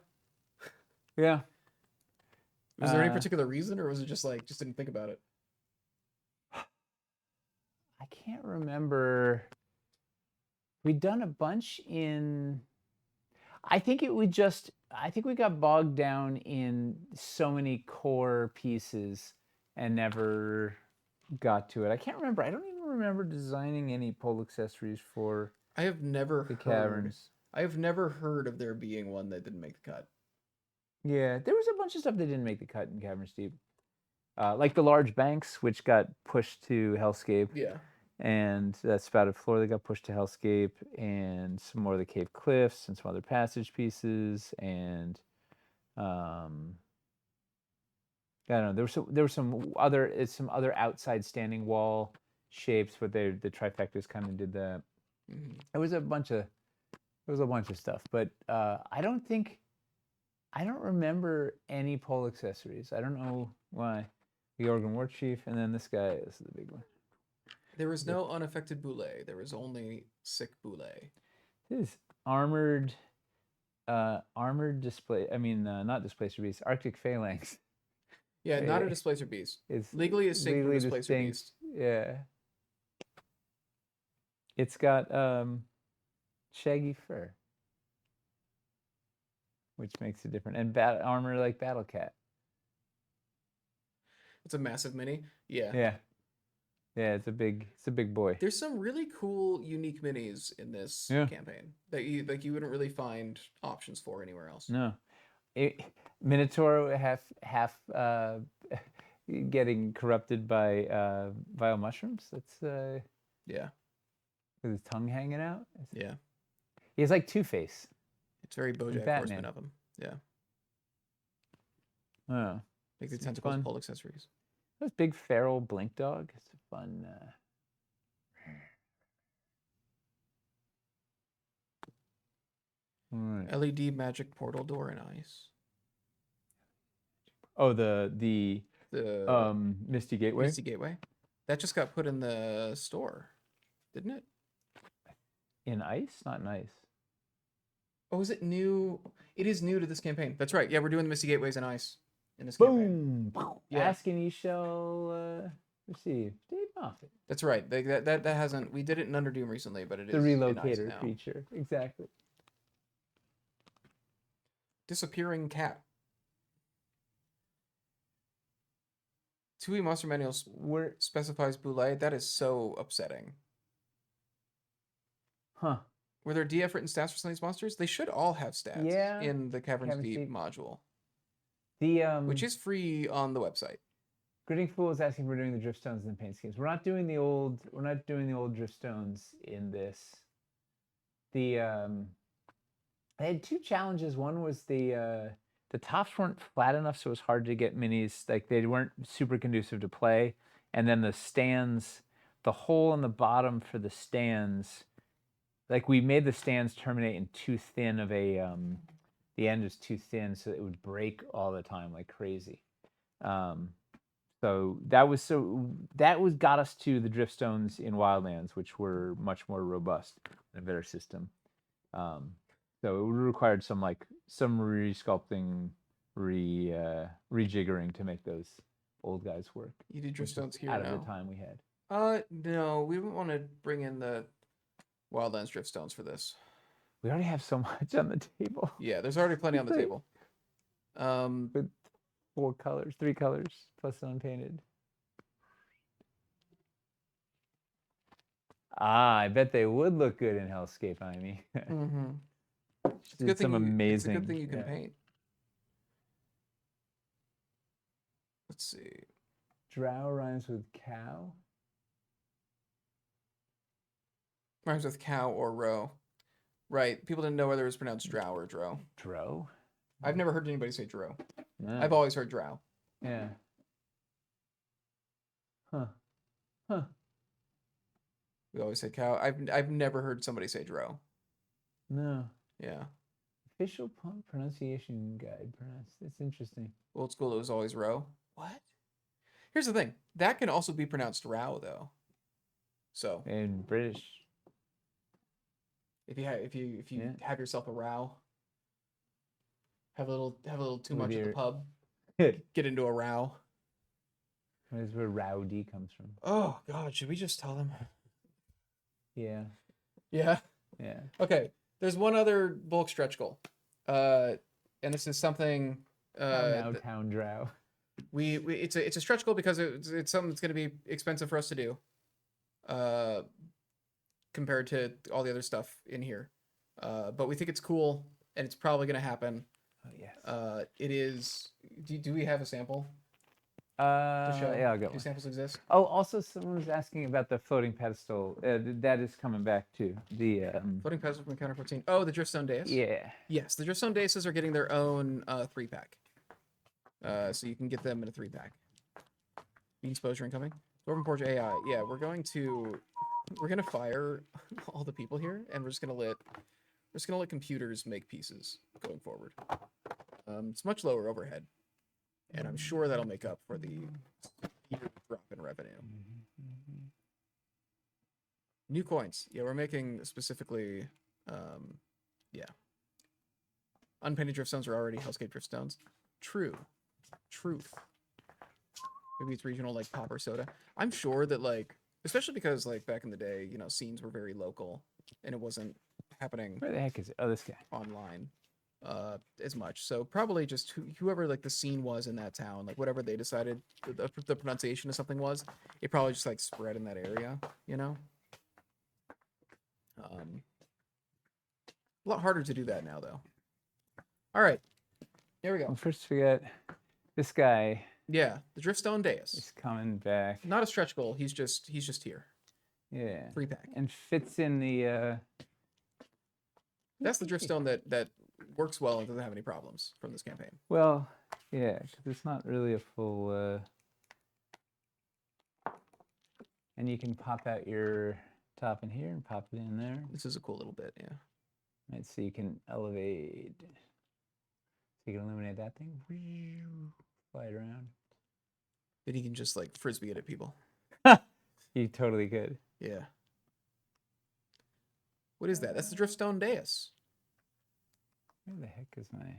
Yeah. Was there any particular reason, or was it just like just didn't think about it? I can't remember. We'd done a bunch in. I think we got bogged down in so many core pieces and never got to it. I can't remember. I don't even remember designing any pole accessories for I have never the Caverns. I have never heard of there being one that didn't make the cut. Yeah, there was a bunch of stuff that didn't make the cut in Caverns Deep. Like the large banks, which got pushed to Hellscape. Yeah. And that spouted floor that got pushed to Hellscape, and some more of the cave cliffs, and some other passage pieces, and I don't know. There were some other outside standing wall shapes, but the trifectas kind of did that. Mm-hmm. There was a bunch of stuff, but I don't remember any pole accessories. I don't know why. The Organ War Chief, and then this guy. This is the big one. There was no unaffected boule. There was only sick boule. This is armored display. I mean, not displacer beast. Arctic phalanx. Yeah, not a displacer beast. It's legally distinct from displacer beast. Yeah. It's got shaggy fur. which makes it different. And armor like Battle Cat. It's a massive mini. Yeah. Yeah. Yeah, it's a big boy. There's some really cool, unique minis in this Yeah. campaign that you wouldn't really find options for anywhere else. No. Minotaur half getting corrupted by vile mushrooms. That's Yeah. with his tongue hanging out. Yeah. He has like Two-Face. It's very BoJack Batman. Horseman of him. Yeah. Oh. Make the It's tentacles fun. pull accessories. This big feral blink dog. It's a fun. All right. LED magic portal door and ice. Oh, the Misty Gateway. Misty Gateway. That just got put in the store, didn't it? In ice, not in ice. Oh, is it new? It is new to this campaign. That's right. Yeah, we're doing the Misty Gateways and ice in this campaign. Boom! Yeah. Ask and you shall receive. Dave Moffat. That's right. That hasn't. We did it in Underdoom recently, but it is The in ice relocator now. feature. Exactly. Disappearing cat. 2E monster manuals Where? specifies Boulay. That is so upsetting. Huh. Were there DF written stats for some of these monsters? They should all have stats Yeah. in the Caverns Caverns Deep Deep. module, The which is free on the website. Gritting Fool is asking if we're doing the Driftstones and paint schemes. We're not doing the old Driftstones in this. They had two challenges. One was the tops weren't flat enough, so it was hard to get minis. Like they weren't super conducive to play. And then the stands, the hole in the bottom for the stands, like we made the stands terminate in too thin of a the end is too thin, so it would break all the time like crazy. So that got us to the Driftstones in Wildlands, which were much more robust and a better system. So it required some resculpting, rejiggering to make those old guys work. You do Driftstones here out now. of the time we had. No, we wouldn't want to bring in the Wildlands Driftstones for this. We already have so much on the table. Yeah, there's already plenty on the table. With 3 colors plus unpainted. I bet they would look good in Hellscape, I mean. Mm-hmm. It's a Did good thing. some amazing. It's a good thing you can yeah. paint. Let's see. Drow rhymes with cow. Rhymes with cow or row. Right. People didn't know whether it was pronounced drow or dro. Dro? I've never heard anybody say dro. No. I've always heard drow. Yeah. Huh. We always say cow. I've never heard somebody say dro. No. Yeah. Official pronunciation guide. That's interesting. Old school, it was always row. What? Here's the thing. That can also be pronounced row though. So In British. if you Yeah. have yourself a row, have a little too With much at the your- pub, That get into a row. is where rowdy comes from. Oh God, should we just tell them? Yeah. Yeah. Yeah. Okay. There's one other bulk stretch goal, and this is something. Now town drow. It's a stretch goal because it's something that's going to be expensive for us to do, compared to all the other stuff in here, but we think it's cool and it's probably going to happen. Oh yes. It is. Do we have a sample to show? Yeah, I'll get Do one. samples exist? Oh, also someone was asking about the floating pedestal. That is coming back too. The Floating pedestal from Counter 14. Oh, the Driftstone Dais. yeah. Yes, the Driftstone Daises are getting their own 3-pack. So you can get them in a 3-pack. Bean exposure incoming. Dwarven Forge AI. Yeah, we're gonna fire all the people here, and we're just gonna let computers make pieces going forward. It's much lower overhead, and I'm sure that'll make up for the drop in revenue. New coins. Yeah, we're making specifically, yeah. Unpainted Driftstones are already Hellscape Driftstones. True. Truth. Maybe it's regional, like pop or soda. I'm sure that, like, especially because, like, back in the day, you know, scenes were very local, and it wasn't happening Where the heck is it? Oh, this guy. online. as much. So probably just whoever like the scene was in that town, like whatever they decided the pronunciation of something was, it probably just like spread in that area, you know. A lot harder to do that now though. All right, here we go. Well, first we got this guy Yeah, the Driftstone is Deus. coming back. Not a stretch goal. He's just here. Yeah. 3-pack. And fits in the. That's the Driftstone that works well and doesn't have any problems from this campaign. Well, yeah, because it's not really a full. And you can pop out your top in here and pop it in there. This is a cool little bit, yeah. Right, so you can elevate. So you can illuminate that thing. Fly it around. Then you can just like frisbee it at people. You totally could. Yeah. What is that? That's the Driftstone Deus. Where the heck is my?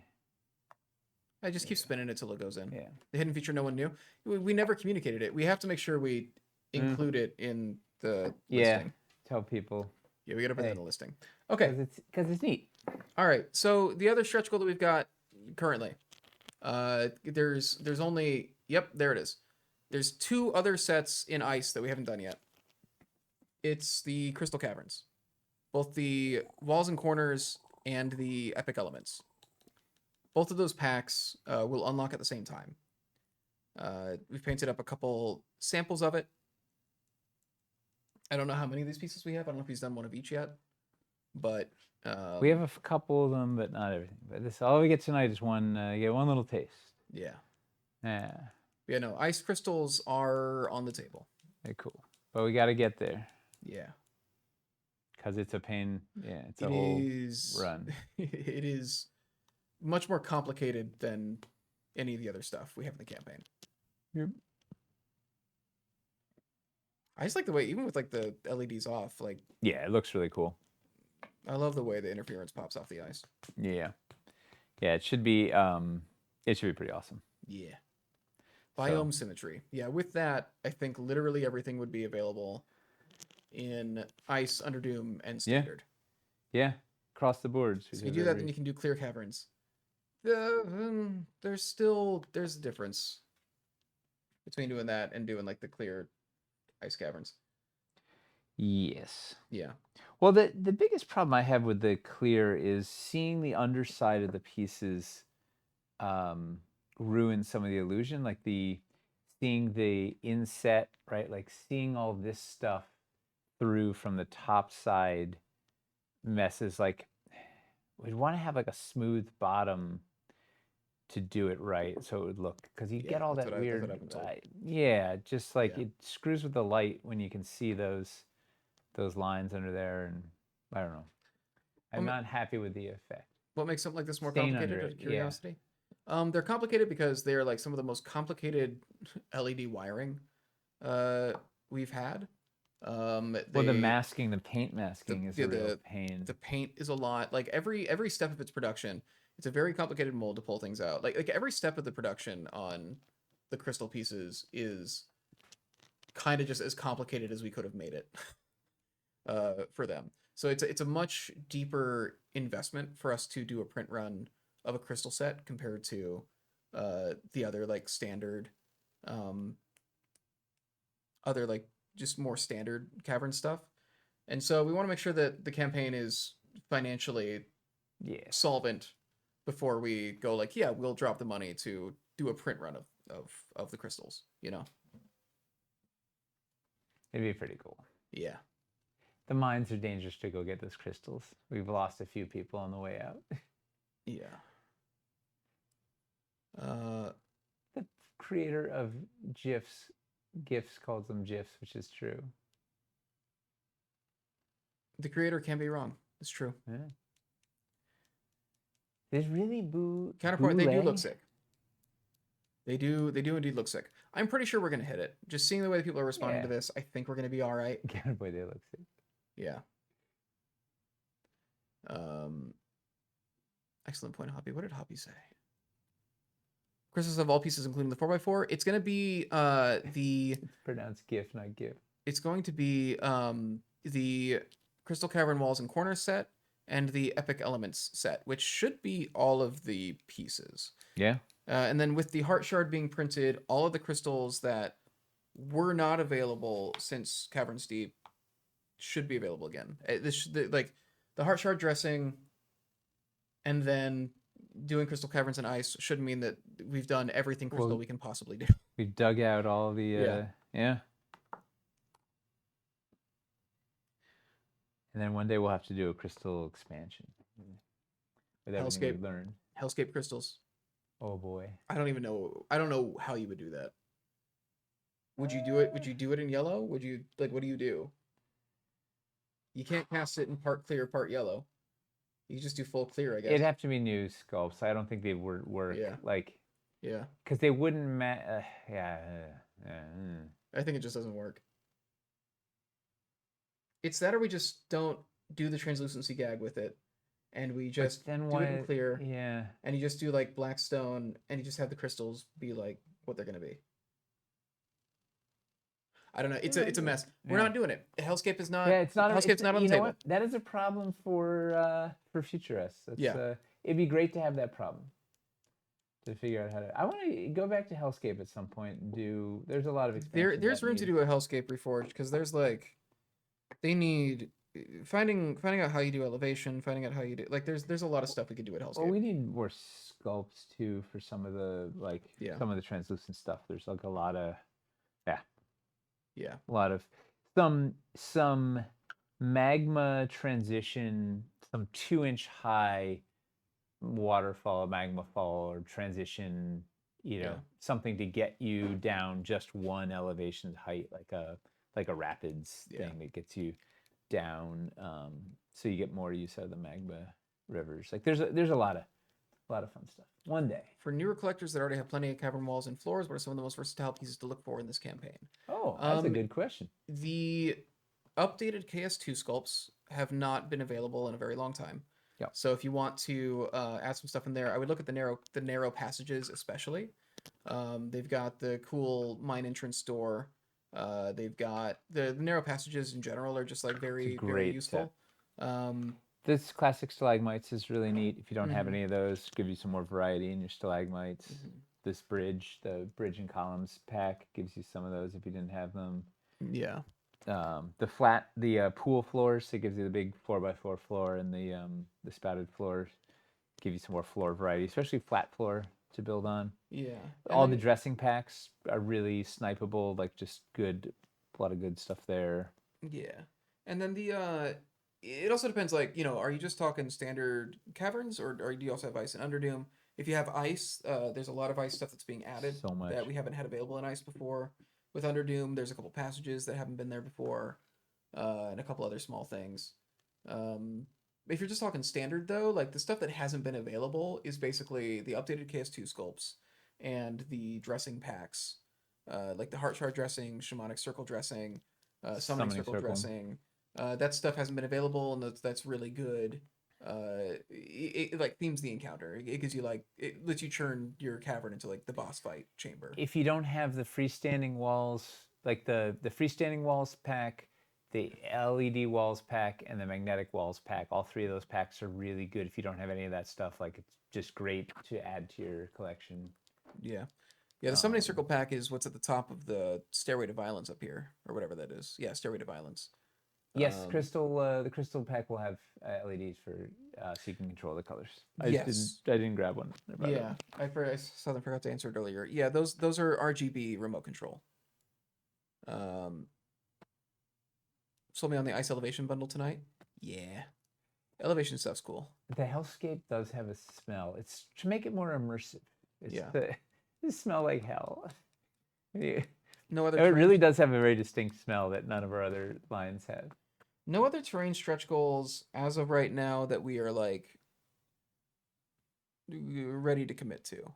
I just keep spinning it till it goes in. Yeah. The hidden feature no one knew. We never communicated it. We have to make sure we include it in the listing. Tell people. Yeah, we gotta put that in the listing. Okay. Because it's neat. All right. So the other stretch goal that we've got currently, there's only there it is. There's 2 other sets in ice that we haven't done yet. It's the Crystal Caverns, both the Walls and Corners and the Epic Elements. Both of those packs will unlock at the same time. We've painted up a couple samples of it. I don't know how many of these pieces we have. I don't know if he's done one of each yet, but we have a couple of them, but not everything. But this all we get tonight is one. You get one little taste. Yeah. Yeah. Yeah. No, ice crystals are on the table. Very cool, but we got to get there. Yeah. Because it's a pain. Yeah, it's a whole run. It is much more complicated than any of the other stuff we have in the campaign. Yep. I just like the way, even with like the LEDs off, like Yeah, it looks really cool. I love the way the interference pops off the ice. Yeah. Yeah, it should be pretty awesome. Yeah. Biome symmetry. Yeah, with that, I think literally everything would be available in Ice, Underdoom, and Standard. Yeah. Across the board. So if you do that, then you can do Clear Caverns. There's a difference between doing that and doing like the Clear Ice Caverns. Yes. Yeah. Well, the biggest problem I have with the clear is seeing the underside of the pieces ruin some of the illusion, like seeing the inset, right? Like seeing all this stuff through from the top side messes. Like we'd want to have like a smooth bottom to do it right, so it would look, because you get all that weird. Just like it screws with the light when you can see those lines under there, and I don't know. I'm not happy with the effect. What makes something like this more complicated? Out of curiosity, they're complicated because they're like some of the most complicated LED wiring we've had. The masking, the paint masking is a real pain. The paint is a lot. Like every step of its production, it's a very complicated mold to pull things out. Like every step of the production on the crystal pieces is kind of just as complicated as we could have made it for them. So it's a much deeper investment for us to do a print run of a crystal set compared to the other like standard, other like just more standard cavern stuff. And so we want to make sure that the campaign is financially solvent before we go like, yeah, we'll drop the money to do a print run of the crystals, you know? It'd be pretty cool. Yeah. The mines are dangerous to go get those crystals. We've lost a few people on the way out. Yeah. The creator of GIFs calls them GIFs, which is true. The creator can be wrong. It's true. Yeah. There's really counterpoint. They do look sick. They do indeed look sick. I'm pretty sure we're gonna hit it. Just seeing the way people are responding to this, I think we're gonna be all right. Counterpoint, they look sick. Yeah. Excellent point, Hoppy. What did Hoppy say? Crystals of all pieces, including the 4x4. It's gonna be It's pronounced GIF, not GIF. It's going to be the Crystal Cavern Walls and Corners set and the Epic Elements set, which should be all of the pieces. Yeah. And then with the Heart Shard being printed, all of the crystals that were not available since Caverns Deep should be available again. Like the Heart Shard dressing, and then doing Crystal Caverns and Ice should mean that we've done everything crystal Well, we can possibly do. We dug out all the Yeah. yeah. And then one day we'll have to do a crystal expansion with everything we learned. Hellscape crystals. Oh boy. I don't know how you would do that. Would you do it? Would you do it in yellow? Would you like? What do you do? You can't cast it in part clear, part yellow. You just do full clear, I guess. It'd have to be new sculpts. I don't think they would work. Yeah. Like. Yeah. Because they wouldn't I think it just doesn't work. It's that, or we just don't do the translucency gag with it, and we just do it in clear. Yeah. And you just do like Blackstone, and you just have the crystals be like what they're gonna be. I don't know. It's a mess. We're not doing it. Hellscape is not. Yeah, it's not. Hellscape's not on the table. What? That is a problem for Future Us. Yeah. It'd be great to have that problem. To figure out how to. I want to go back to Hellscape at some point and do. There's a lot of expansions. There's room to do a Hellscape Reforged because there's like, they need finding out how you do elevation, finding out how you do like. There's a lot of stuff we could do at Hellscape. Well, we need more sculpts too for some of the some of the translucent stuff. There's like a lot of, a lot of some magma transition, some 2-inch high waterfall, magma fall, or transition, something to get you down just one elevation height, like a rapids thing that gets you down, so you get more use out of the magma rivers. Like there's a lot of fun stuff. One day. For newer collectors that already have plenty of cavern walls and floors, what are some of the most versatile pieces to look for in this campaign? Oh, that's a good question. The updated KS2 sculpts have not been available in a very long time. Yeah. So if you want to add some stuff in there, I would look at the narrow passages especially. They've got the cool mine entrance door. They've got the narrow passages in general are just like very useful. This classic stalagmites is really neat. If you don't have any of those, give you some more variety in your stalagmites. This bridge, the bridge and columns pack, gives you some of those if you didn't have them. Yeah. The pool floors, it gives you the big 4x4 floor, and the spouted floors give you some more floor variety, especially flat floor to build on. Yeah. All the dressing packs are really snipeable, like just good, a lot of good stuff there. Yeah. And then it also depends, like, are you just talking standard caverns, or do you also have ice and Underdoom? If you have ice, there's a lot of ice stuff that's being added that we haven't had available in ice before. With Underdoom, there's a couple passages that haven't been there before, and a couple other small things. If you're just talking standard, though, like the stuff that hasn't been available is basically the updated KS2 sculpts and the dressing packs, like the Heart Shard dressing, Shamanic Circle dressing, Summoning Circle dressing. That stuff hasn't been available, and that's really good. It like themes the encounter. It gives you it lets you churn your cavern into like the boss fight chamber. If you don't have the freestanding walls, like the freestanding walls pack, the LED walls pack, and the magnetic walls pack, all three of those packs are really good. If you don't have any of that stuff, like it's just great to add to your collection. Yeah. The Summoning Circle pack is what's at the top of the Stairway to Violence up here, or whatever that is. Yeah, Stairway to Violence. Yes, the crystal pack will have LEDs for so you can control the colors. I didn't grab one. I forgot to answer it earlier. Yeah, those are RGB remote control. Sold me on the ice elevation bundle tonight. Yeah, elevation stuff's cool. The hellscape does have a smell. It's to make it more immersive. It smell like hell. No other. It really does have a very distinct smell that none of our other lines have. No other terrain stretch goals as of right now that we are ready to commit to,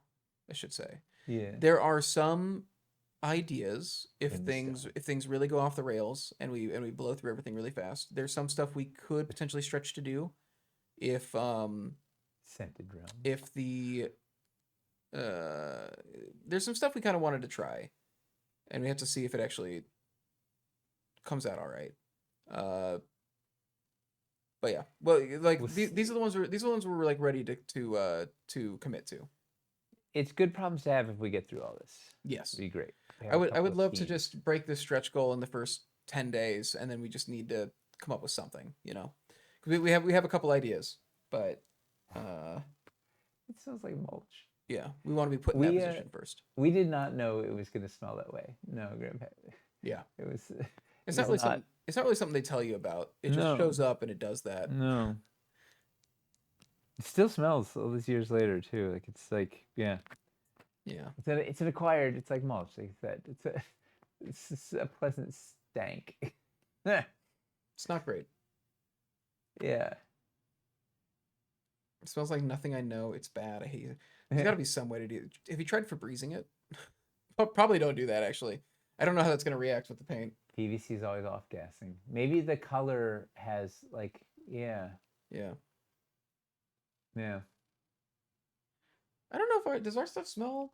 I should say. Yeah. There are some ideas if things really go off the rails and we blow through everything really fast. There's some stuff we could potentially stretch to do if Scented Realm. If there's some stuff we kind of wanted to try. And we have to see if it actually comes out all right. But yeah, well, like We'll these are the ones we're like ready to commit to. It's good problems to have if we get through all this. Yes, It'd be great. We I have a would couple of love to schemes. just break this stretch goal in the first 10 days, and then we just need to come up with something, 'Cause we have a couple ideas, but It smells like mulch. yeah, we want to be put in that We position first. we did not know it was going to smell that way. No, Grandpa. Yeah, It was. it's It not was really something. It's not really something they tell you about. It just No. shows up and it does that. No. It still smells all these years later too. Like it's like Yeah, it's an acquired. It's like mulch. Like I said, it's just a pleasant stank. it's not great. Yeah. It smells like nothing I know. It's bad. I hate it. There's got to be some way to do it. Have you tried Febrezing it? Probably don't do that, actually. I don't know how that's going to react with the paint. PVC is always off gassing. Maybe the color has like Yeah. yeah. I don't know if does our stuff smell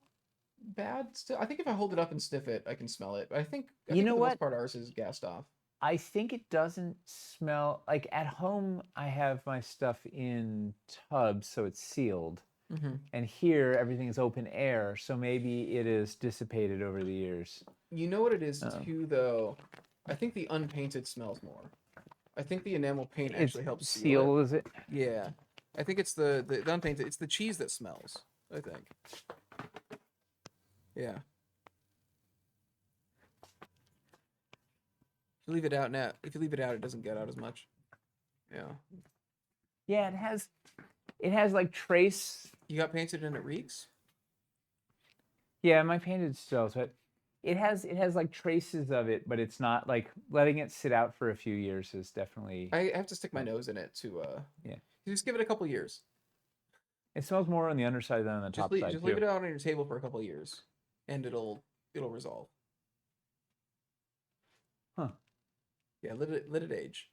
bad still? I think if I hold it up and sniff it, I can smell it. I think You for know the what? most part ours is gassed off. I think it doesn't smell like at home. I have my stuff in tubs, so it's sealed. Mm-hmm. And here everything is open air, so maybe it is dissipated over the years. You know what it is too, though? I think the unpainted smells more. I think the enamel paint actually helps seal it. Is it? Yeah. I think it's the unpainted. It's the cheese that smells, I think. Yeah. If you leave it out, it doesn't get out as much. Yeah. Yeah, it has like trace. You got painted and it reeks? Yeah, my painted still, but it has like traces of it, but it's not like letting it sit out for a few years is definitely. I have to stick my nose in it to Yeah. Just give it a couple years. It smells more on the underside than on the top side Just too. leave it out on your table for a couple years, and it'll resolve. Huh. Yeah, let it age.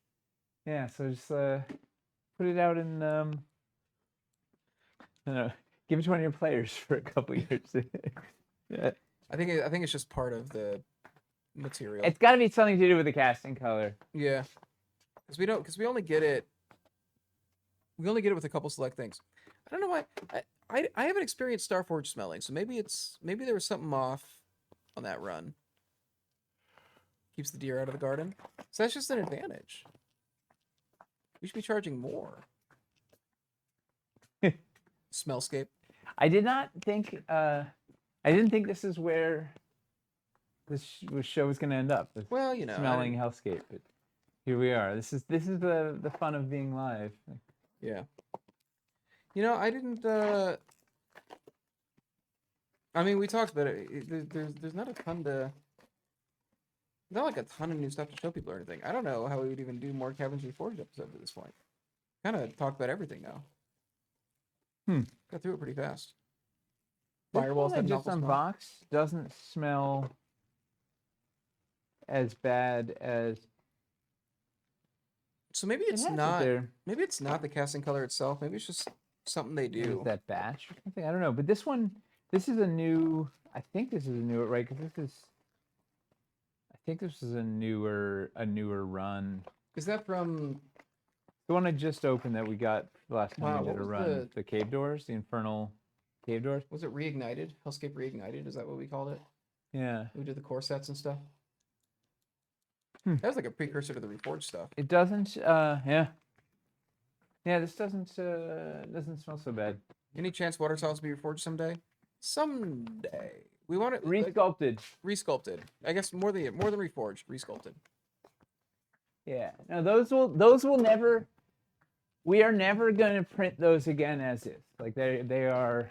Yeah, so just put it out in I don't know, give it to one of your players for a couple years. Yeah. I think it's just part of the material. It's got to be something to do with the casting color. Yeah, because we only get it. We only get it with a couple select things. I don't know why. I haven't experienced Starforge smelling, so maybe there was something off on that run. Keeps the deer out of the garden. So that's just an advantage. We should be charging more. Smellscape. I didn't think this is where this show was going to end up. Well, smelling hellscape, but here we are. This is the fun of being live. Yeah. I didn't. I mean, we talked about it. There's not a ton to. Not like a ton of new stuff to show people or anything. I don't know how we would even do more Caverns Reforged episodes at this point. Kind of talked about everything now. Got through it pretty fast. Firewalls that just unboxed doesn't smell as bad as. So maybe it's not. Maybe it's not the casting color itself. Maybe it's just something they do. Is that batch or something? I don't know. But this is a new. I think this is a newer, right? Because this is. I think this is a newer run. Is that from the one I just opened that we got the last time we did a run? The cave doors, the infernal cave doors. Was it Reignited? Hellscape Reignited? Is that what we called it? Yeah. We did the core sets and stuff. That was like a precursor to the Reforged stuff. It doesn't. Yeah. Yeah, this doesn't smell so bad. Any chance water solids will be reforged someday? Someday. We want it resculpted. Resculpted. I guess more than reforged. Resculpted. Yeah. No, those will never. We are never going to print those again as is. Like they are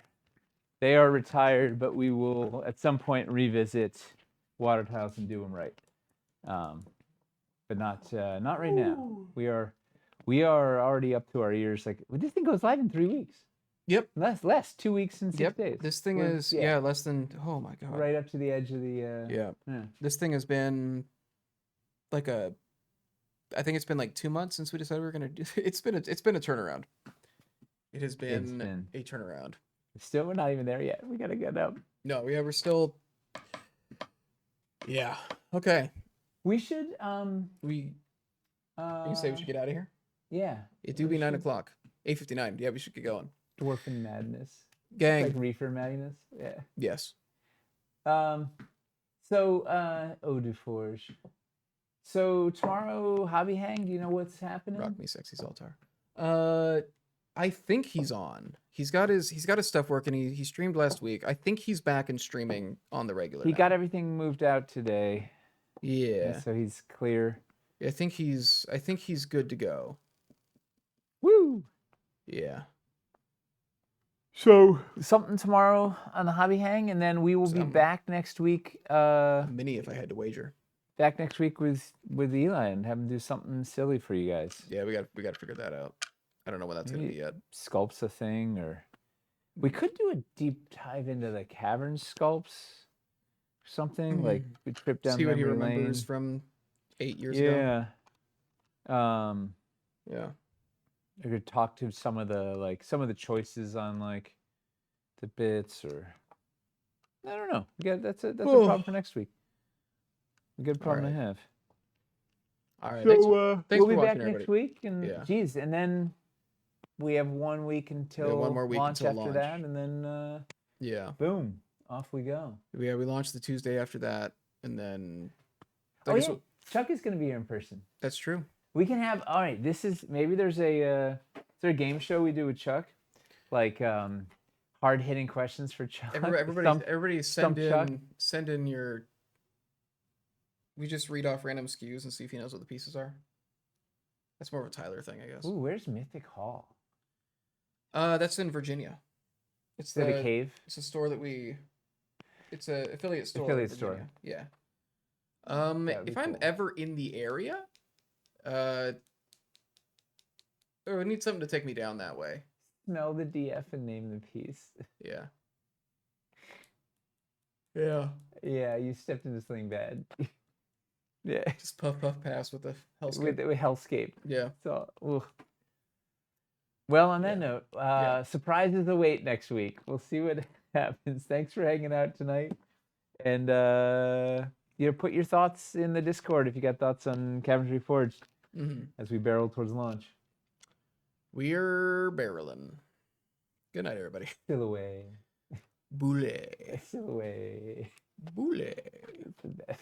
retired, but we will at some point revisit water tiles and do them right. But not right now. We are already up to our ears. Like this thing goes live in 3 weeks. Yep. Less 2 weeks and 6 days. This thing is less than. Oh my god. Right up to the edge of the. Yeah. This thing has been like I think it's been like 2 months since we decided we were gonna do. It's been a turnaround. It has been a turnaround. Still, we're not even there yet. We gotta get up. No, we're still. Yeah. Okay. We should. You say we should get out of here? Yeah. It do we be 9 should- o'clock. 8:59. Yeah, we should get going. Dwarfen Madness. Gang. Like Reefer Madness. Yeah. Yes. Eau de Forge. So tomorrow, Hobby Hang, do you know what's happening? Rock me, sexy Zoltar. I think he's on. He's got his stuff working. He streamed last week. I think he's back and streaming on the regular. He now. got everything moved out today. Yeah. And so he's clear. I think he's good to go. Woo! Yeah. So something tomorrow on the Hobby Hang, and then we will be Something. back next week. A mini, if I had to wager. Back next week with Eli and have him do something silly for you guys. Yeah, we got to figure that out. I don't know when that's gonna be yet. Sculpts a thing, or we could do a deep dive into the Caverns sculpts. Something like we trip down See what he memory remembers lane. from 8 years ago. Yeah. Yeah. I could talk to some of the choices on like the bits, or I don't know. That's a problem for next week. A good problem to have. All right. So thanks we'll for be back watching, next week, and Yeah. geez, and then we have 1 week until one more week launch until after launch. that, and then Yeah. boom, off we go. Yeah, we launched the Tuesday after that, and then. I Oh guess yeah, Chuck is going to be here in person. That's true. We can have, all right, this is, maybe there's is there a game show we do with Chuck? Like hard-hitting questions for Chuck? Everybody Stump Chuck? send in your. We just read off random SKUs and see if he knows what the pieces are. That's more of a Tyler thing, I guess. Ooh, where's Mythic Hall? That's in Virginia. It's Is that the a cave? It's a store that we. It's a affiliate store. Affiliate in store. Virginia. Yeah. That'd be If I'm cool. ever in the area, I would need something to take me down that way. Smell the DF and name the piece. Yeah. Yeah. Yeah, you stepped into something bad. Yeah. Just puff pass with the hellscape. With Hellscape. Yeah. So, ooh. Well, on that Yeah. note, surprises await next week. We'll see what happens. Thanks for hanging out tonight. And put your thoughts in the Discord if you got thoughts on Caverns Reforged as we barrel towards launch. We're barreling. Good night, everybody. Still away. Boule. Still away. Boule. It's the best.